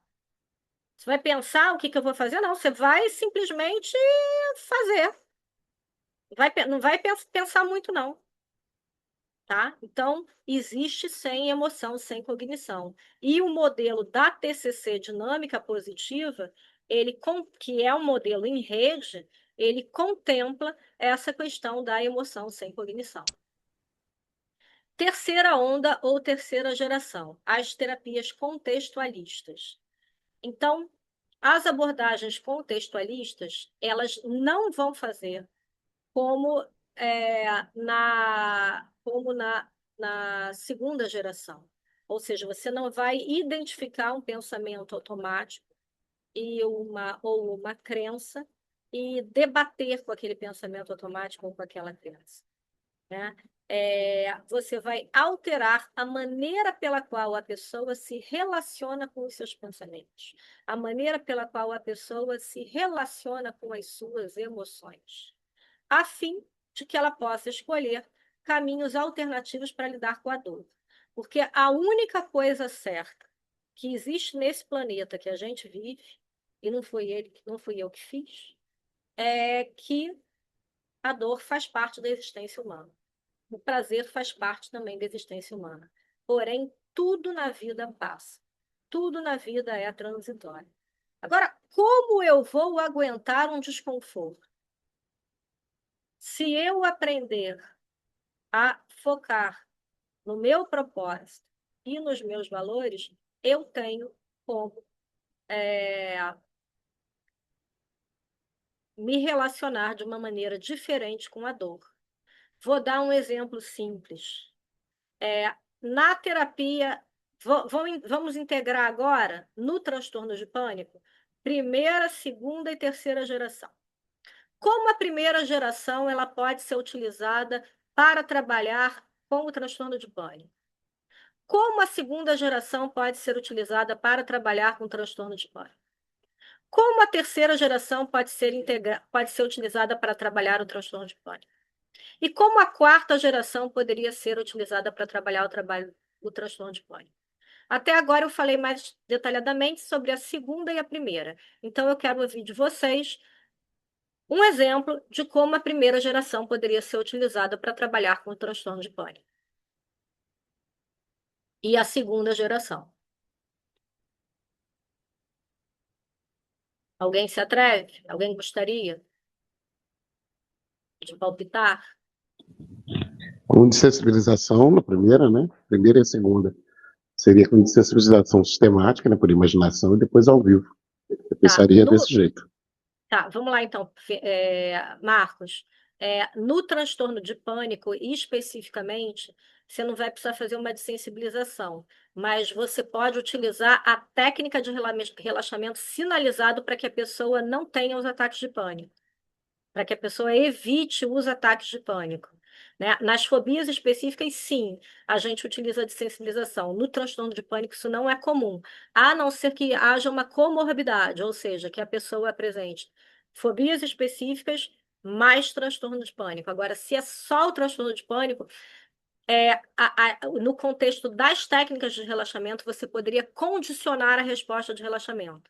Você vai pensar o que eu vou fazer? Não, você vai simplesmente fazer. Não vai pensar muito, não. Tá? Então, existe sem emoção, sem cognição. E o modelo da TCC dinâmica positiva, que é um modelo em rede, ele contempla essa questão da emoção sem cognição. Terceira onda ou terceira geração, as terapias contextualistas. Então, as abordagens contextualistas, elas não vão fazer como, na segunda geração. Ou seja, você não vai identificar um pensamento automático ou uma crença e debater com aquele pensamento automático ou com aquela crença, né? Você vai alterar a maneira pela qual a pessoa se relaciona com os seus pensamentos, a maneira pela qual a pessoa se relaciona com as suas emoções, a fim de que ela possa escolher caminhos alternativos para lidar com a dor. Porque a única coisa certa que existe nesse planeta que a gente vive, e não fui eu que fiz, é que a dor faz parte da existência humana. O prazer faz parte também da existência humana. Porém, tudo na vida passa. Tudo na vida é transitório. Agora, como eu vou aguentar um desconforto? Se eu aprender a focar no meu propósito e nos meus valores, eu tenho como me relacionar de uma maneira diferente com a dor. Vou dar um exemplo simples. Na terapia, vamos integrar agora, no transtorno de pânico, primeira, segunda e terceira geração. Como a primeira geração ela pode ser utilizada para trabalhar com o transtorno de pânico? Como a segunda geração pode ser utilizada para trabalhar com transtorno de pânico? Como a terceira geração pode ser utilizada para trabalhar o transtorno de pânico? E como a quarta geração poderia ser utilizada para trabalhar o transtorno de pânico? Até agora eu falei mais detalhadamente sobre a segunda e a primeira. Então eu quero ouvir de vocês um exemplo de como a primeira geração poderia ser utilizada para trabalhar com o transtorno de pânico. E a segunda geração. Alguém se atreve? Alguém gostaria de palpitar? Com desensibilização na primeira, né? Primeira e a segunda. Seria com desensibilização sistemática, né? Por imaginação, e depois ao vivo. Eu Tá, pensaria desse jeito. Tá, vamos lá então, Marcos. No transtorno de pânico, especificamente, você não vai precisar fazer uma dessensibilização, mas você pode utilizar a técnica de relaxamento sinalizado para que a pessoa não tenha os ataques de pânico, para que a pessoa evite os ataques de pânico. Né? Nas fobias específicas, sim, a gente utiliza a dessensibilização. No transtorno de pânico, isso não é comum, a não ser que haja uma comorbidade, ou seja, que a pessoa apresente fobias específicas mais transtorno de pânico. Agora, se é só o transtorno de pânico, no contexto das técnicas de relaxamento, você poderia condicionar a resposta de relaxamento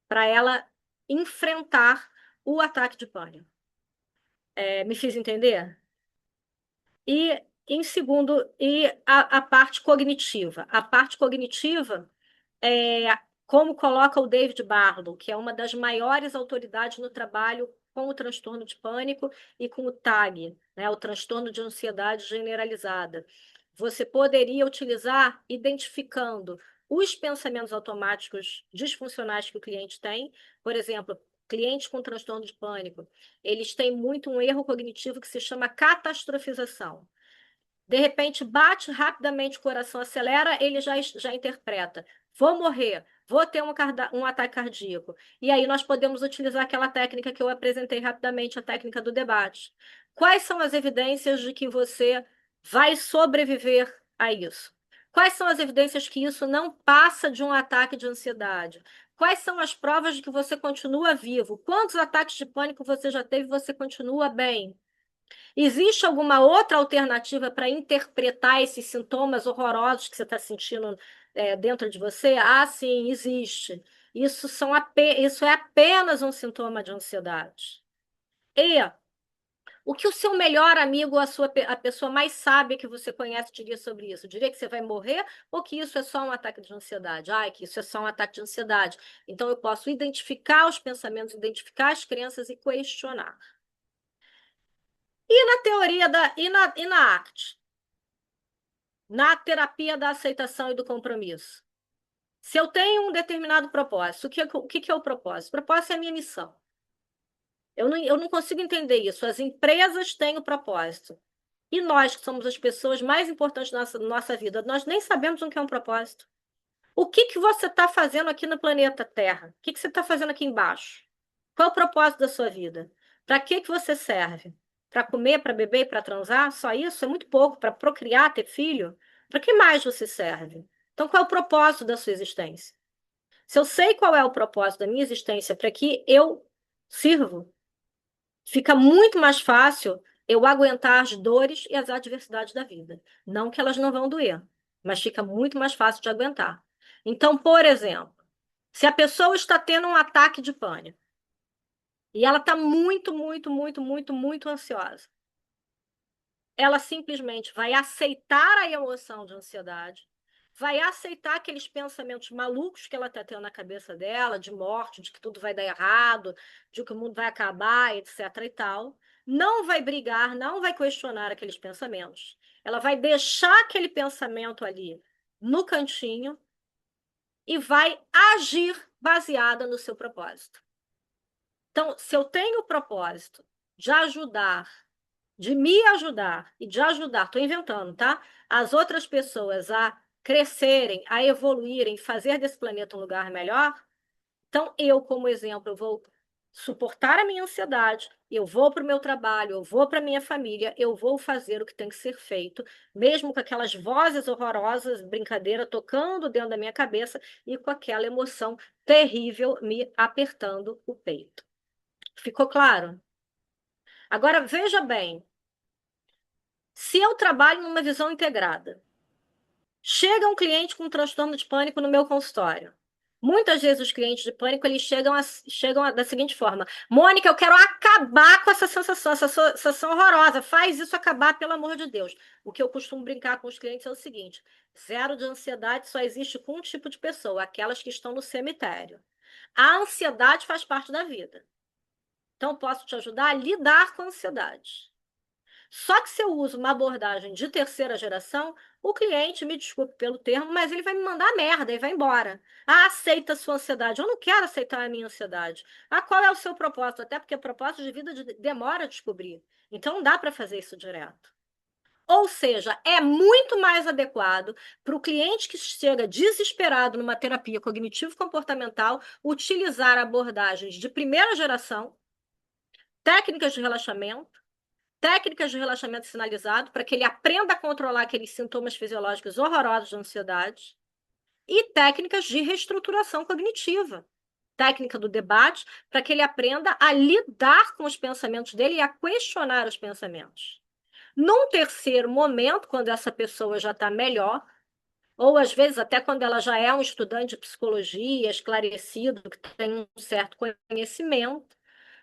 para ela enfrentar o ataque de pânico. Me fiz entender? E, em segundo, a parte cognitiva. A parte cognitiva, como coloca o David Barlow, que é uma das maiores autoridades no trabalho com o transtorno de pânico e com o TAG, né, o transtorno de ansiedade generalizada. Você poderia utilizar identificando os pensamentos automáticos disfuncionais que o cliente tem, por exemplo, clientes com transtorno de pânico, eles têm muito um erro cognitivo que se chama catastrofização. De repente, bate rapidamente o coração, acelera, ele já interpreta. Vou morrer, vou ter um ataque cardíaco. E aí nós podemos utilizar aquela técnica que eu apresentei rapidamente, a técnica do debate. Quais são as evidências de que você vai sobreviver a isso? Quais são as evidências que isso não passa de um ataque de ansiedade? Quais são as provas de que você continua vivo? Quantos ataques de pânico você já teve e você continua bem? Existe alguma outra alternativa para interpretar esses sintomas horrorosos que você está sentindo dentro de você? Ah, sim, existe. Isso é apenas um sintoma de ansiedade. E o que o seu melhor amigo, a pessoa mais sábia que você conhece, diria sobre isso? Diria que você vai morrer ou que isso é só um ataque de ansiedade? Ah, que isso é só um ataque de ansiedade. Então eu posso identificar os pensamentos, identificar as crenças e questionar. E na teoria e na arte? Na terapia da aceitação e do compromisso. Se eu tenho um determinado propósito, o que é o propósito? O propósito é a minha missão. Eu não consigo entender isso. As empresas têm o propósito. E nós, que somos as pessoas mais importantes da nossa vida, nós nem sabemos o que é um propósito. O que você está fazendo aqui no planeta Terra? O que você está fazendo aqui embaixo? Qual é o propósito da sua vida? Para que você serve? Para comer, para beber e para transar? Só isso? É muito pouco. Para procriar, ter filho? Para que mais você serve? Então, qual é o propósito da sua existência? Se eu sei qual é o propósito da minha existência, para que eu sirvo, fica muito mais fácil eu aguentar as dores e as adversidades da vida. Não que elas não vão doer, mas fica muito mais fácil de aguentar. Então, por exemplo, se a pessoa está tendo um ataque de pânico e ela está muito, muito, muito, muito, muito ansiosa, ela simplesmente vai aceitar a emoção de ansiedade, vai aceitar aqueles pensamentos malucos que ela está tendo na cabeça dela, de morte, de que tudo vai dar errado, de que o mundo vai acabar, etc. e tal. Não vai brigar, não vai questionar aqueles pensamentos. Ela vai deixar aquele pensamento ali no cantinho e vai agir baseada no seu propósito. Então, se eu tenho o propósito de ajudar, de me ajudar e de ajudar, estou inventando, tá? As outras pessoas a crescerem, a evoluírem, fazer desse planeta um lugar melhor, então eu, como exemplo, eu vou suportar a minha ansiedade, eu vou para o meu trabalho, eu vou para a minha família, eu vou fazer o que tem que ser feito, mesmo com aquelas vozes horrorosas, brincadeira, tocando dentro da minha cabeça e com aquela emoção terrível me apertando o peito. Ficou claro? Agora, veja bem, se eu trabalho numa visão integrada, Chega um cliente com transtorno de pânico no meu consultório. Muitas vezes os clientes de pânico eles da seguinte forma: Mônica, eu quero acabar com essa sensação horrorosa. Faz isso acabar, pelo amor de Deus. O que eu costumo brincar com os clientes é o seguinte: zero de ansiedade só existe com um tipo de pessoa, aquelas que estão no cemitério. A ansiedade faz parte da vida. Então, posso te ajudar a lidar com a ansiedade. Só que se eu uso uma abordagem de terceira geração, o cliente, me desculpe pelo termo, mas ele vai me mandar merda e vai embora. Ah, aceita a sua ansiedade. Eu não quero aceitar a minha ansiedade. Ah, qual é o seu propósito? Até porque propósito de vida demora a descobrir. Então não dá para fazer isso direto. Ou seja, é muito mais adequado para o cliente que chega desesperado numa terapia cognitivo-comportamental utilizar abordagens de primeira geração, técnicas de relaxamento, técnicas de relaxamento sinalizado para que ele aprenda a controlar aqueles sintomas fisiológicos horrorosos de ansiedade e técnicas de reestruturação cognitiva, técnica do debate para que ele aprenda a lidar com os pensamentos dele e a questionar os pensamentos. Num terceiro momento, quando essa pessoa já está melhor, ou às vezes até quando ela já é um estudante de psicologia esclarecido, que tem um certo conhecimento,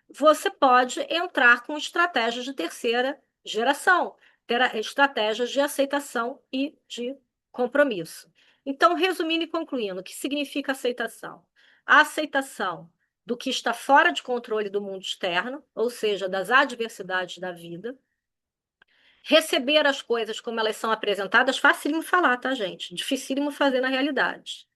você pode entrar com estratégias de terceira geração, ter estratégias de aceitação e de compromisso. Então, resumindo e concluindo, o que significa aceitação? A aceitação do que está fora de controle do mundo externo, ou seja, das adversidades da vida, receber as coisas como elas são apresentadas, facílimo falar, tá, gente? Dificílimo fazer na realidade.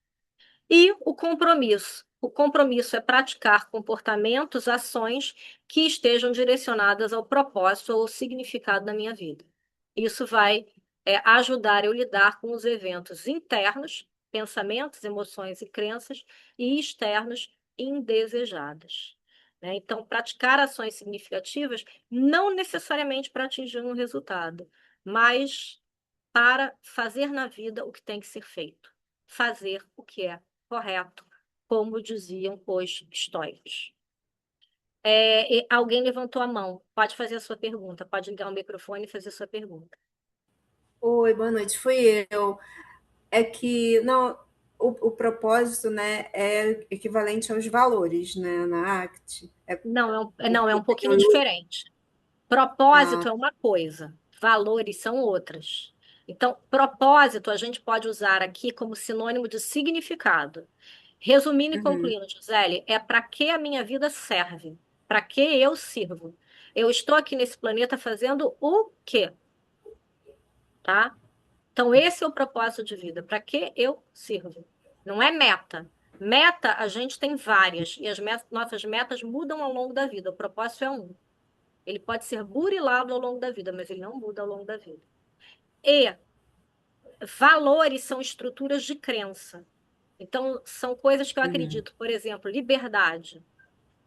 E o compromisso. O compromisso é praticar comportamentos, ações que estejam direcionadas ao propósito ou ao significado da minha vida. Isso vai ajudar eu a lidar com os eventos internos, pensamentos, emoções e crenças, e externos, indesejadas. Né? Então, praticar ações significativas não necessariamente para atingir um resultado, mas para fazer na vida o que tem que ser feito. Fazer o que é correto, como diziam os estoicos. Alguém levantou a mão. Pode fazer a sua pergunta. Pode ligar o microfone e fazer a sua pergunta. Oi, boa noite. Fui eu. É que não, o propósito, né, é equivalente aos valores, né, na ACT. Não, é um pouquinho Eu- diferente. Propósito ah, é uma coisa, valores são outras. Então, propósito a gente pode usar aqui como sinônimo de significado. Resumindo e uhum, concluindo, Gisele, é para que a minha vida serve? Para que eu sirvo? Eu estou aqui nesse planeta fazendo o quê? Tá? Então, esse é o propósito de vida. Para que eu sirvo? Não é meta. Meta, a gente tem várias, e nossas metas mudam ao longo da vida. O propósito é um. Ele pode ser burilado ao longo da vida, mas ele não muda ao longo da vida. E valores são estruturas de crença. Então, são coisas que eu uhum, acredito. Por exemplo, liberdade.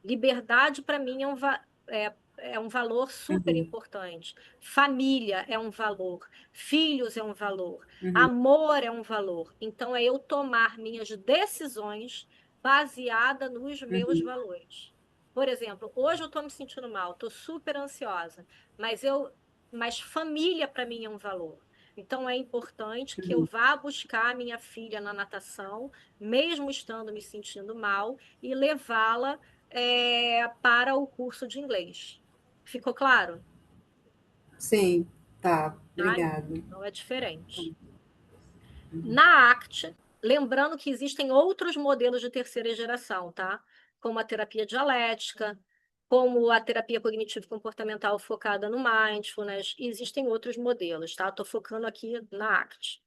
Liberdade, para mim, é um valor super uhum, importante. Família é um valor. Filhos é um valor. uhum, Amor é um valor. Então, é eu tomar minhas decisões baseada nos meus uhum, valores. Por exemplo, hoje eu estou me sentindo mal, estou super ansiosa, mas família para mim é um valor. Então, é importante que eu uhum, vá buscar minha filha na natação, mesmo estando me sentindo mal, e levá-la para o curso de inglês. Ficou claro? sim, tá, Tá? obrigada. Não é diferente. Uhum, Na ACT, lembrando que existem outros modelos de terceira geração, tá? Como a terapia dialética, como a terapia cognitivo-comportamental focada no mindfulness, e existem outros modelos, tá? Estou focando aqui na ACT.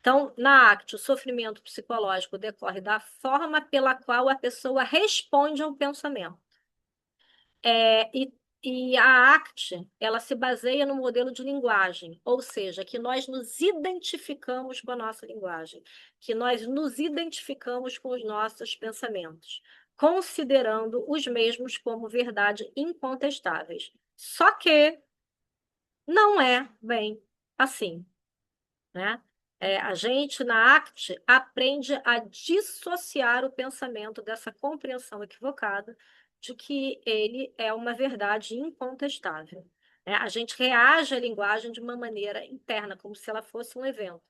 Então, na ACT, o sofrimento psicológico decorre da forma pela qual a pessoa responde ao pensamento. E a ACT, ela se baseia no modelo de linguagem, ou seja, que nós nos identificamos com a nossa linguagem, que nós nos identificamos com os nossos pensamentos, considerando os mesmos como verdade incontestáveis. Só que não é bem assim, né? A gente, na ACT, aprende a dissociar o pensamento dessa compreensão equivocada de que ele é uma verdade incontestável. Né? A gente reage à linguagem de uma maneira interna, como se ela fosse um evento.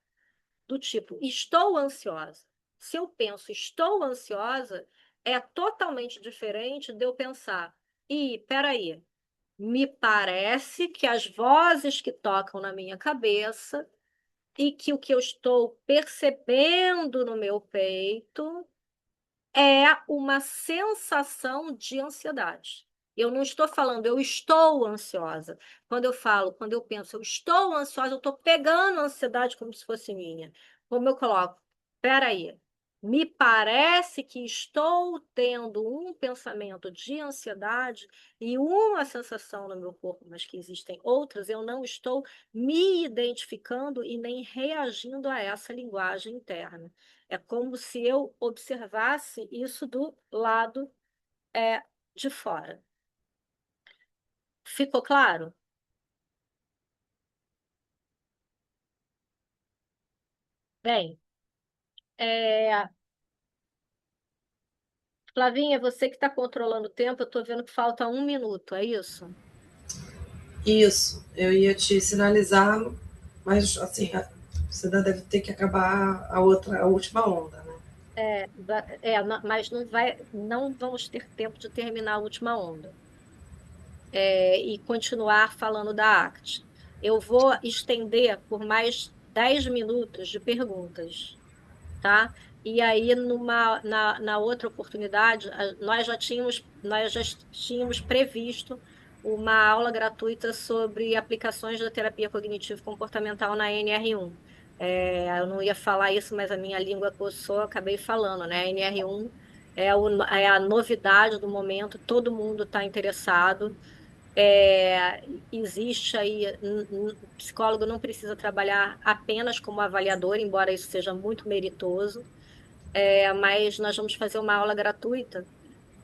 do tipo, estou ansiosa. Se eu penso, estou ansiosa, é totalmente diferente de eu pensar, peraí, me parece que as vozes que tocam na minha cabeça e que o que eu estou percebendo no meu peito é uma sensação de ansiedade. Eu não estou falando, eu estou ansiosa. Quando eu penso, eu estou ansiosa, eu estou pegando a ansiedade como se fosse minha. Como eu coloco, peraí, me parece que estou tendo um pensamento de ansiedade e uma sensação no meu corpo, mas que existem outras, eu não estou me identificando e nem reagindo a essa linguagem interna. É como se eu observasse isso do lado de fora. Ficou claro? Bem, é, Flavinha, você que está controlando o tempo, eu estou vendo que falta 1 minuto, é isso? Isso, eu ia te sinalizar, mas assim, você ainda deve ter que acabar a última onda, né? Mas não vamos ter tempo de terminar a última onda. E continuar falando da ACT. Eu vou estender por mais 10 minutos de perguntas, tá? E aí, na outra oportunidade, nós já tínhamos previsto uma aula gratuita sobre aplicações da terapia cognitivo-comportamental na NR1. Eu não ia falar isso, mas a minha língua coçou, eu acabei falando, né? A NR1 é a novidade do momento, todo mundo está interessado. Existe aí, o psicólogo não precisa trabalhar apenas como avaliador, embora isso seja muito meritoso, mas nós vamos fazer uma aula gratuita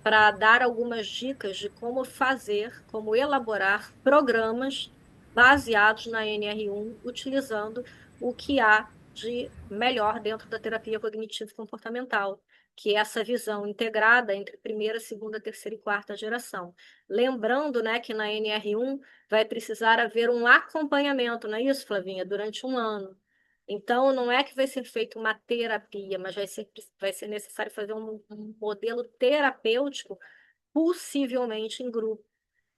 para dar algumas dicas de como fazer, como elaborar programas baseados na NR1, utilizando o que há de melhor dentro da terapia cognitivo-comportamental, que é essa visão integrada entre primeira, segunda, terceira e quarta geração. Lembrando, né, que na NR1 vai precisar haver um acompanhamento, não é isso, Flavinha? Durante 1 ano. Então, não é que vai ser feita uma terapia, mas vai ser necessário fazer um modelo terapêutico, possivelmente em grupo.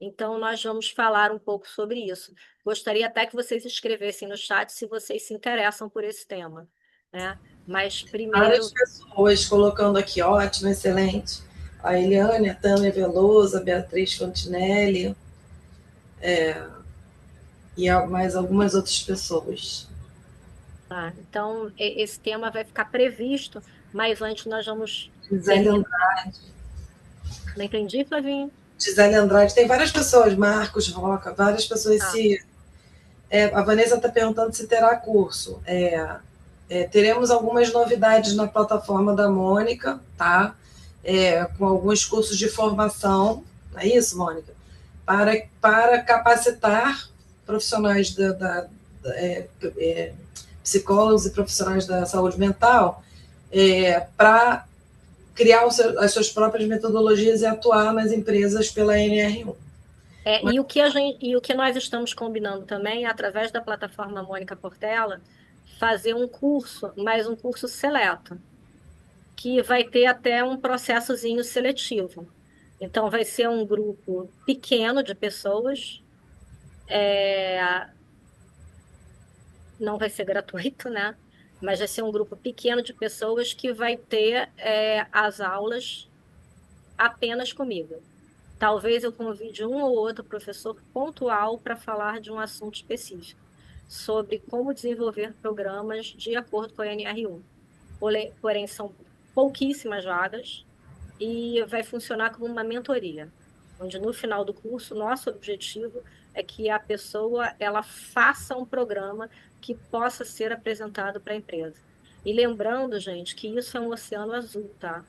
Então, nós vamos falar um pouco sobre isso. Gostaria até que vocês escrevessem no chat se vocês se interessam por esse tema, né? Mas Várias primeiro, pessoas colocando aqui, ótimo, excelente. A Eliane, a Tânia Veloso, a Beatriz Fontinelli, e mais algumas outras pessoas. tá? Então, esse tema vai ficar previsto, mas antes nós vamos Gisele terminar. Andrade. Não entendi, Flavinho? Gisele Andrade, tem várias pessoas, Marcos Roca, várias pessoas Ah, se. A Vanessa está perguntando se terá curso. Teremos algumas novidades na plataforma da Mônica, tá? Com alguns cursos de formação, não é isso, Mônica? Para capacitar profissionais psicólogos e profissionais da saúde mental para criar as suas próprias metodologias e atuar nas empresas pela NR1. e o que nós estamos combinando também, através da plataforma Mônica Portela, fazer um curso, mais um curso seleto, que vai ter até um processozinho seletivo. Então, vai ser um grupo pequeno de pessoas, não vai ser gratuito, né? Mas vai ser um grupo pequeno de pessoas que vai ter as aulas apenas comigo. Talvez eu convide um ou outro professor pontual para falar de um assunto específico, sobre como desenvolver programas de acordo com a NR1. Porém, são pouquíssimas vagas e vai funcionar como uma mentoria, onde no final do curso, nosso objetivo é que a pessoa ela faça um programa que possa ser apresentado para a empresa. E lembrando, gente, que isso é um oceano azul, tá?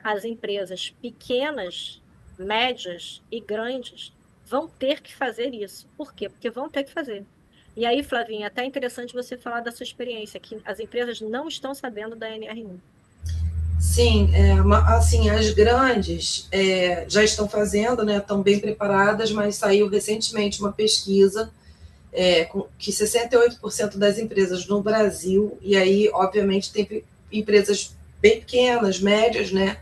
As empresas pequenas, médias e grandes vão ter que fazer isso. Por quê? Porque vão ter que fazer. E aí, Flavinha, é até interessante você falar da sua experiência, que as empresas não estão sabendo da NR1. Sim, assim, as grandes já estão fazendo, né, estão bem preparadas, mas saiu recentemente uma pesquisa que 68% das empresas no Brasil, e aí, obviamente, tem empresas bem pequenas, médias, né,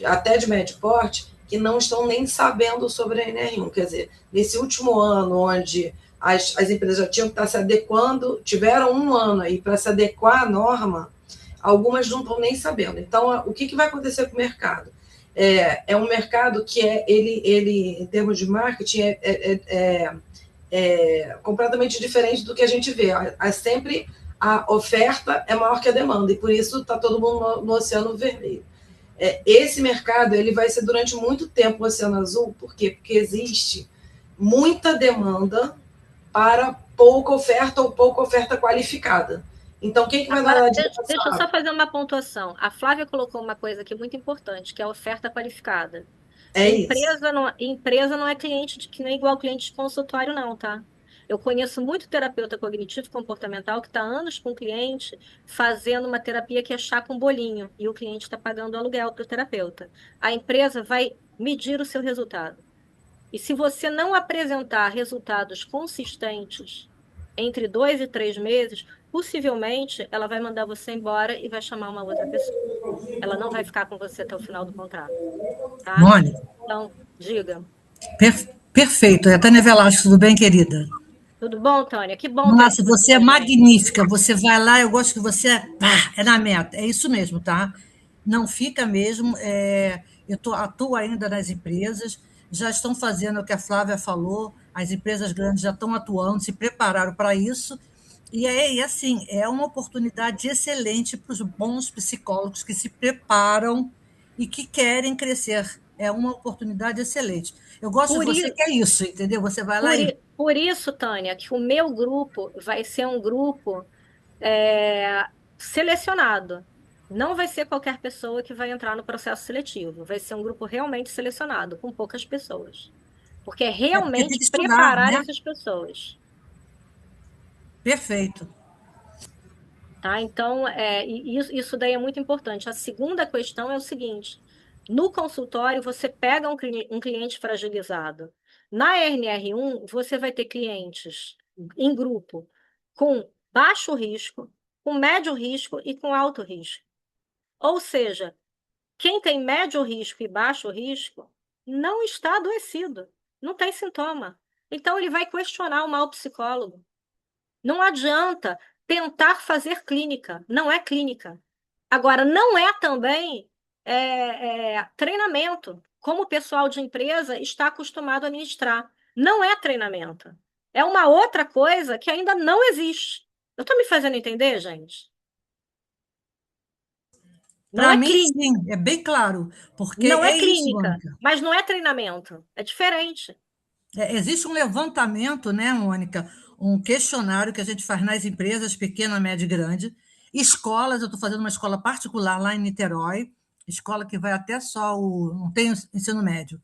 até de médio porte, que não estão nem sabendo sobre a NR1. Quer dizer, nesse último ano, onde as empresas já tinham que estar se adequando, tiveram um ano aí para se adequar à norma, algumas não estão nem sabendo. Então, o que vai acontecer com o mercado? É um mercado que ele, em termos de marketing, completamente diferente do que a gente vê. Sempre a oferta é maior que a demanda, e por isso está todo mundo no oceano vermelho. Esse mercado ele vai ser durante muito tempo o oceano azul. Por quê? Porque existe muita demanda para pouca oferta ou pouca oferta qualificada. Então, quem que vai dar a dica? Deixa eu só fazer uma pontuação. A Flávia colocou uma coisa aqui muito importante, que é a oferta qualificada. Empresa não é cliente que não é igual cliente de consultório, não, tá? Eu conheço muito terapeuta cognitivo comportamental que está anos com o cliente fazendo uma terapia que é chá com bolinho e o cliente está pagando aluguel para o terapeuta. A empresa vai medir o seu resultado. E se você não apresentar resultados consistentes entre 2 e 3 meses, possivelmente ela vai mandar você embora e vai chamar uma outra pessoa. Ela não vai ficar com você até o final do contrato. Tá? Mônica. Então, diga. Perfeito. É a Tânia Velasco, tudo bem, querida? Tudo bom, Tânia? Que bom. Nossa, você é magnífica. Você vai lá, eu gosto que você é na meta. É isso mesmo, tá? Não fica mesmo. Atuo ainda nas empresas, já estão fazendo o que a Flávia falou, as empresas grandes já estão atuando, se prepararam para isso. E assim, é uma oportunidade excelente para os bons psicólogos que se preparam e que querem crescer. É uma oportunidade excelente. Eu gosto de você que é isso, entendeu? Você vai lá e... Por isso, Tânia, que o meu grupo vai ser um grupo selecionado. Não vai ser qualquer pessoa que vai entrar no processo seletivo. Vai ser um grupo realmente selecionado, com poucas pessoas. Porque é realmente tem que estudar, preparar né? essas pessoas. Perfeito. Tá? Então, isso daí é muito importante. A segunda questão é o seguinte: no consultório, você pega um cliente fragilizado. Na RNR1, você vai ter clientes em grupo com baixo risco, com médio risco e com alto risco. Ou seja, quem tem médio risco e baixo risco não está adoecido, não tem sintoma. Então, ele vai questionar o mau psicólogo. Não adianta tentar fazer clínica, não é clínica. Agora, não é também treinamento, como o pessoal de empresa está acostumado a ministrar. Não é treinamento. É uma outra coisa que ainda não existe. Eu estou me fazendo entender, gente? Para mim, sim, é bem claro. Porque não é clínica, isso, mas não é treinamento. É diferente. Existe um levantamento, né, Mônica? Um questionário que a gente faz nas empresas, pequena, média e grande. Escolas, eu estou fazendo uma escola particular lá em Niterói, escola que vai até só não tem ensino médio.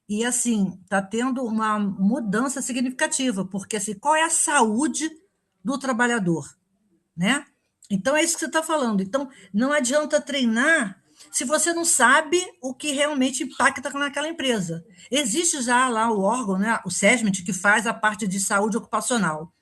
E, assim, está tendo uma mudança significativa, porque, assim, qual é a saúde do trabalhador, né? Então, é isso que você está falando. Então, não adianta treinar se você não sabe o que realmente impacta naquela empresa. Existe já lá o órgão, né, o SESMIT, que faz a parte de saúde ocupacional.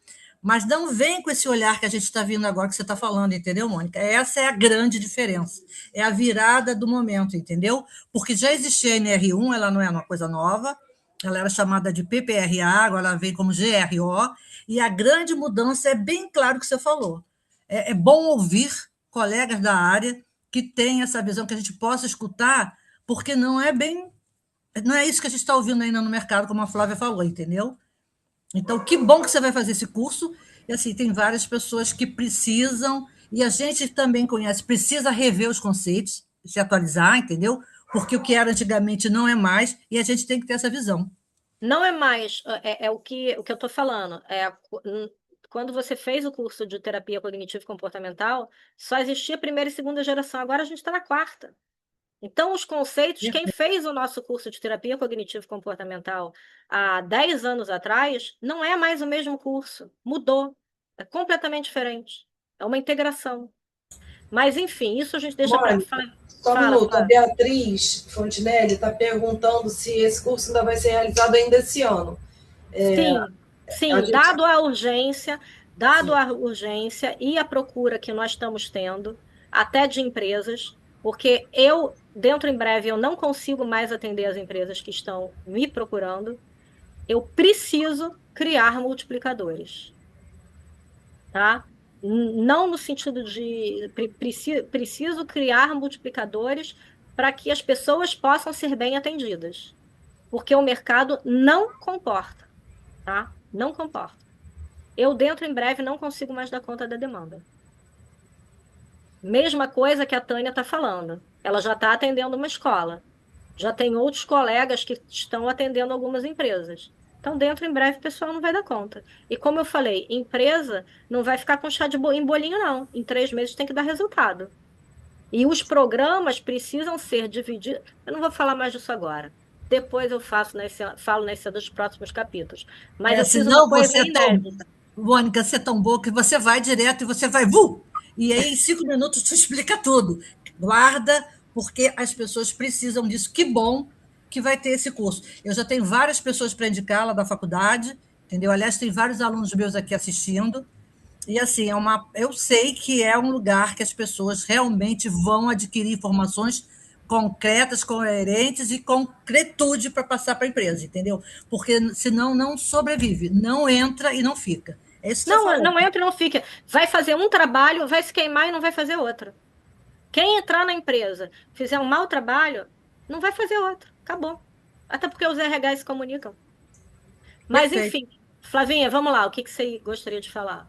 Mas não vem com esse olhar que a gente está vindo agora, que você está falando, entendeu, Mônica? Essa é a grande diferença. É a virada do momento, entendeu? Porque já existia a NR1, ela não é uma coisa nova, ela era chamada de PPRA, agora ela vem como GRO, e a grande mudança é bem claro que você falou. É bom ouvir colegas da área que têm essa visão, que a gente possa escutar, porque não é isso que a gente está ouvindo ainda no mercado, como a Flávia falou, entendeu? Então, que bom que você vai fazer esse curso. E assim, tem várias pessoas que precisam, e a gente também conhece, precisa rever os conceitos, se atualizar, entendeu? Porque o que era antigamente não é mais, e a gente tem que ter essa visão. Não é mais, o que eu estou falando. Quando você fez o curso de terapia cognitivo comportamental, só existia a primeira e segunda geração, agora a gente está na quarta. Então, os conceitos, quem fez o nosso curso de terapia cognitivo comportamental há 10 anos atrás, não é mais o mesmo curso, mudou, é completamente diferente, é uma integração. Mas, enfim, isso a gente deixa para... Só um minuto, a Beatriz Fontinelli está perguntando se esse curso ainda vai ser realizado ainda esse ano. Sim. A Sim, gente, dado sim. a urgência e a procura que nós estamos tendo, até de empresas, porque eu, dentro em breve, eu não consigo mais atender as empresas que estão me procurando, eu preciso criar multiplicadores, tá? Não no sentido de preciso criar multiplicadores para que as pessoas possam ser bem atendidas, porque o mercado não comporta, tá? Não comporta. Eu, dentro em breve, não consigo mais dar conta da demanda. Mesma coisa que a Tânia está falando. Ela já está atendendo uma escola. Já tem outros colegas que estão atendendo algumas empresas. Então, dentro em breve, o pessoal não vai dar conta. E como eu falei, empresa não vai ficar com chá em bolinho, não. Em 3 meses tem que dar resultado. E os programas precisam ser divididos. Eu não vou falar mais disso agora. Depois eu falo nesse dos próximos capítulos. Mas eu fiz uma Senão coisa você é tão, inédita. Mônica, você é tão boa que você vai direto e você vai, e aí em 5 minutos tu explica tudo. Guarda, porque as pessoas precisam disso. Que bom que vai ter esse curso. Eu já tenho várias pessoas para indicar lá da faculdade, entendeu? Aliás, tem vários alunos meus aqui assistindo. E assim, eu sei que é um lugar que as pessoas realmente vão adquirir informações concretas, coerentes e concretude para passar para a empresa, entendeu? Porque senão não sobrevive, não entra e não fica. É isso que você Não, falou. não entra e não fica. Vai fazer um trabalho, vai se queimar e não vai fazer outro. Quem entrar na empresa, fizer um mau trabalho, não vai fazer outro. Acabou. Até porque os RH se comunicam. Mas, Perfeito. enfim, Flavinha, vamos lá. O que que você gostaria de falar?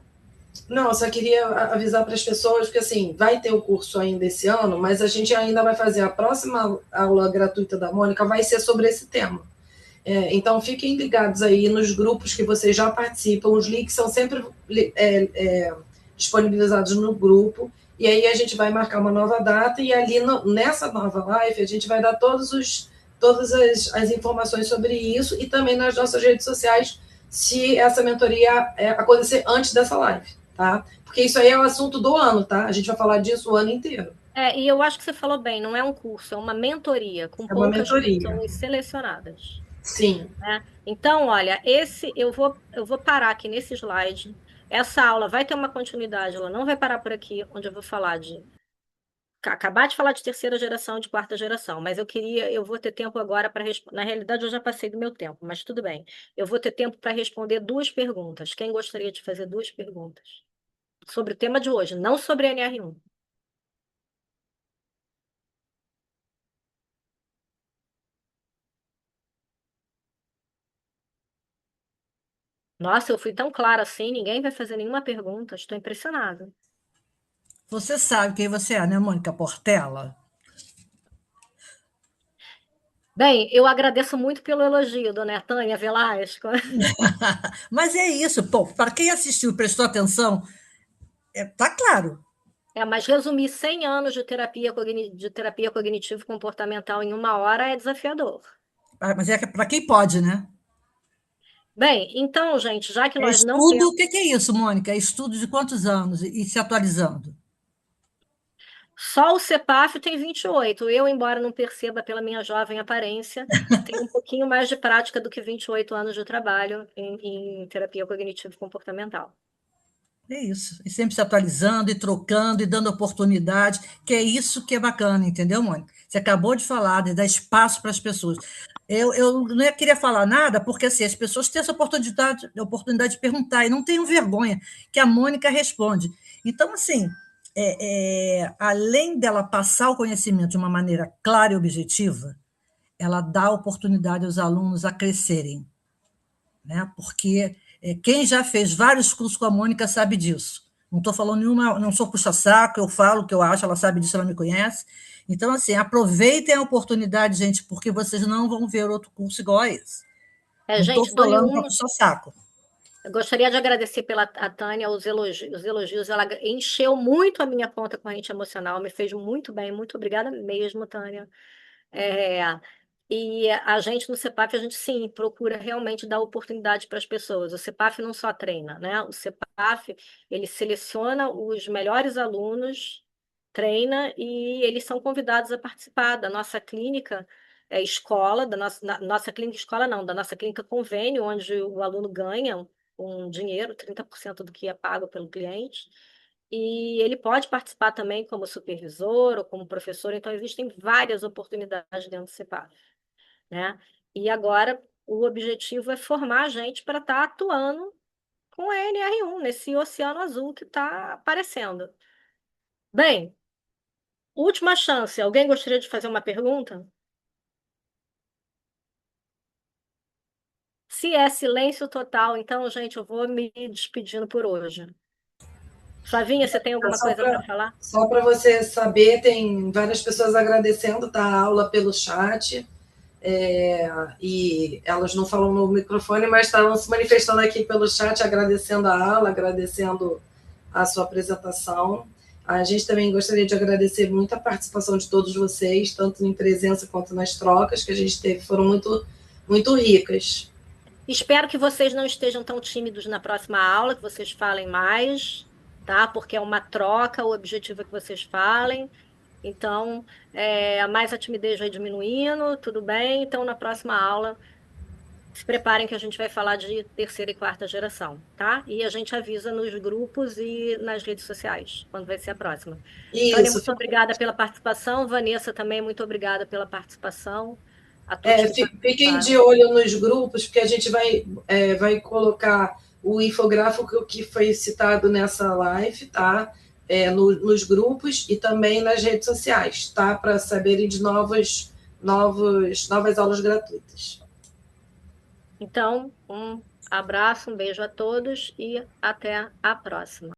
Não, eu só queria avisar para as pessoas, porque assim, vai ter o curso ainda esse ano, mas a gente ainda vai fazer a próxima aula gratuita da Mônica, vai ser sobre esse tema. Então, fiquem ligados aí nos grupos que vocês já participam, os links são sempre disponibilizados no grupo, e aí a gente vai marcar uma nova data, e ali nessa nova live a gente vai dar todas as informações sobre isso, e também nas nossas redes sociais, se essa mentoria acontecer antes dessa live, tá? Porque isso aí é o assunto do ano, tá? A gente vai falar disso o ano inteiro. E eu acho que você falou bem, não é um curso, é uma mentoria com É uma poucas mentoria. pessoas selecionadas. Sim. Né? Então, olha, esse eu vou parar aqui nesse slide. Essa aula vai ter uma continuidade, ela não vai parar por aqui, onde eu vou falar de acabar de falar de terceira geração e de quarta geração, mas eu vou ter tempo agora para responder. Na realidade, eu já passei do meu tempo, mas tudo bem. Eu vou ter tempo para responder 2 perguntas. Quem gostaria de fazer 2 perguntas? Sobre o tema de hoje, não sobre NR1. Nossa, eu fui tão clara assim, ninguém vai fazer nenhuma pergunta. Estou impressionada. Você sabe quem você é, né, Mônica Portela? Bem, eu agradeço muito pelo elogio, dona Tânia Velasco. Mas é isso, pô, para quem assistiu e prestou atenção, tá claro. Mas resumir 100 anos de terapia cognitivo-comportamental em 1 hora é desafiador. Mas é para quem pode, né? Bem, então, gente, já que É nós não estudo, temos. o que é isso, Mônica? É estudo de quantos anos e se atualizando? Só o CEPAF tem 28. Eu, embora não perceba pela minha jovem aparência, tenho um pouquinho mais de prática do que 28 anos de trabalho em terapia cognitivo-comportamental. É isso. E sempre se atualizando e trocando e dando oportunidade, que é isso que é bacana, entendeu, Mônica? Você acabou de falar, de dar espaço para as pessoas. Eu não queria falar nada, porque assim, as pessoas têm essa oportunidade de perguntar e não tenham vergonha, que a Mônica responde. Então, assim, além dela passar o conhecimento de uma maneira clara e objetiva, ela dá oportunidade aos alunos a crescerem, né? Porque quem já fez vários cursos com a Mônica sabe disso. Não estou falando nenhuma, não sou puxa-saco, eu falo o que eu acho, ela sabe disso, ela me conhece. Então, assim, aproveitem a oportunidade, gente, porque vocês não vão ver outro curso igual a esse. Não estou Gente, dou-lhe falando para uma. puxar-saco. Eu gostaria de agradecer pela a Tânia os elogios. Os elogios. Ela encheu muito a minha conta corrente emocional, me fez muito bem. Muito obrigada mesmo, Tânia. É, e a gente no CEPAF, a gente sim procura realmente dar oportunidade para as pessoas. O CEPAF não só treina, né? O CEPAF, ele seleciona os melhores alunos, treina e eles são convidados a participar da nossa clínica escola, da nossa clínica escola não, da nossa clínica convênio, onde o aluno ganha com dinheiro, 30% do que é pago pelo cliente, e ele pode participar também como supervisor ou como professor, então existem várias oportunidades dentro do CEPAF, né? E agora o objetivo é formar a gente para estar atuando com a NR1, nesse oceano azul que está aparecendo. Bem, última chance. Alguém gostaria de fazer uma pergunta? Se é silêncio total, então, gente, eu vou me despedindo por hoje. Flavinha, você tem alguma coisa para falar? Só para você saber, tem várias pessoas agradecendo, tá, a aula pelo chat, e elas não falam no microfone, mas estavam se manifestando aqui pelo chat, agradecendo a aula, agradecendo a sua apresentação. A gente também gostaria de agradecer muito a participação de todos vocês, tanto em presença quanto nas trocas que a gente teve, foram muito, muito ricas. Espero que vocês não estejam tão tímidos na próxima aula, que vocês falem mais, tá? Porque é uma troca, o objetivo é que vocês falem. Então, mais a timidez vai diminuindo, tudo bem? Então, na próxima aula, se preparem que a gente vai falar de terceira e quarta geração, tá? E a gente avisa nos grupos e nas redes sociais, quando vai ser a próxima. Tânia, Isso. muito obrigada pela participação. Vanessa, também, muito obrigada pela participação. A todos que Fiquem participaram. de olho nos grupos, porque a gente vai colocar o infográfico que foi citado nessa live, tá? Nos grupos e também nas redes sociais, tá? Para saberem de novas aulas gratuitas. Então, um abraço, um beijo a todos e até a próxima.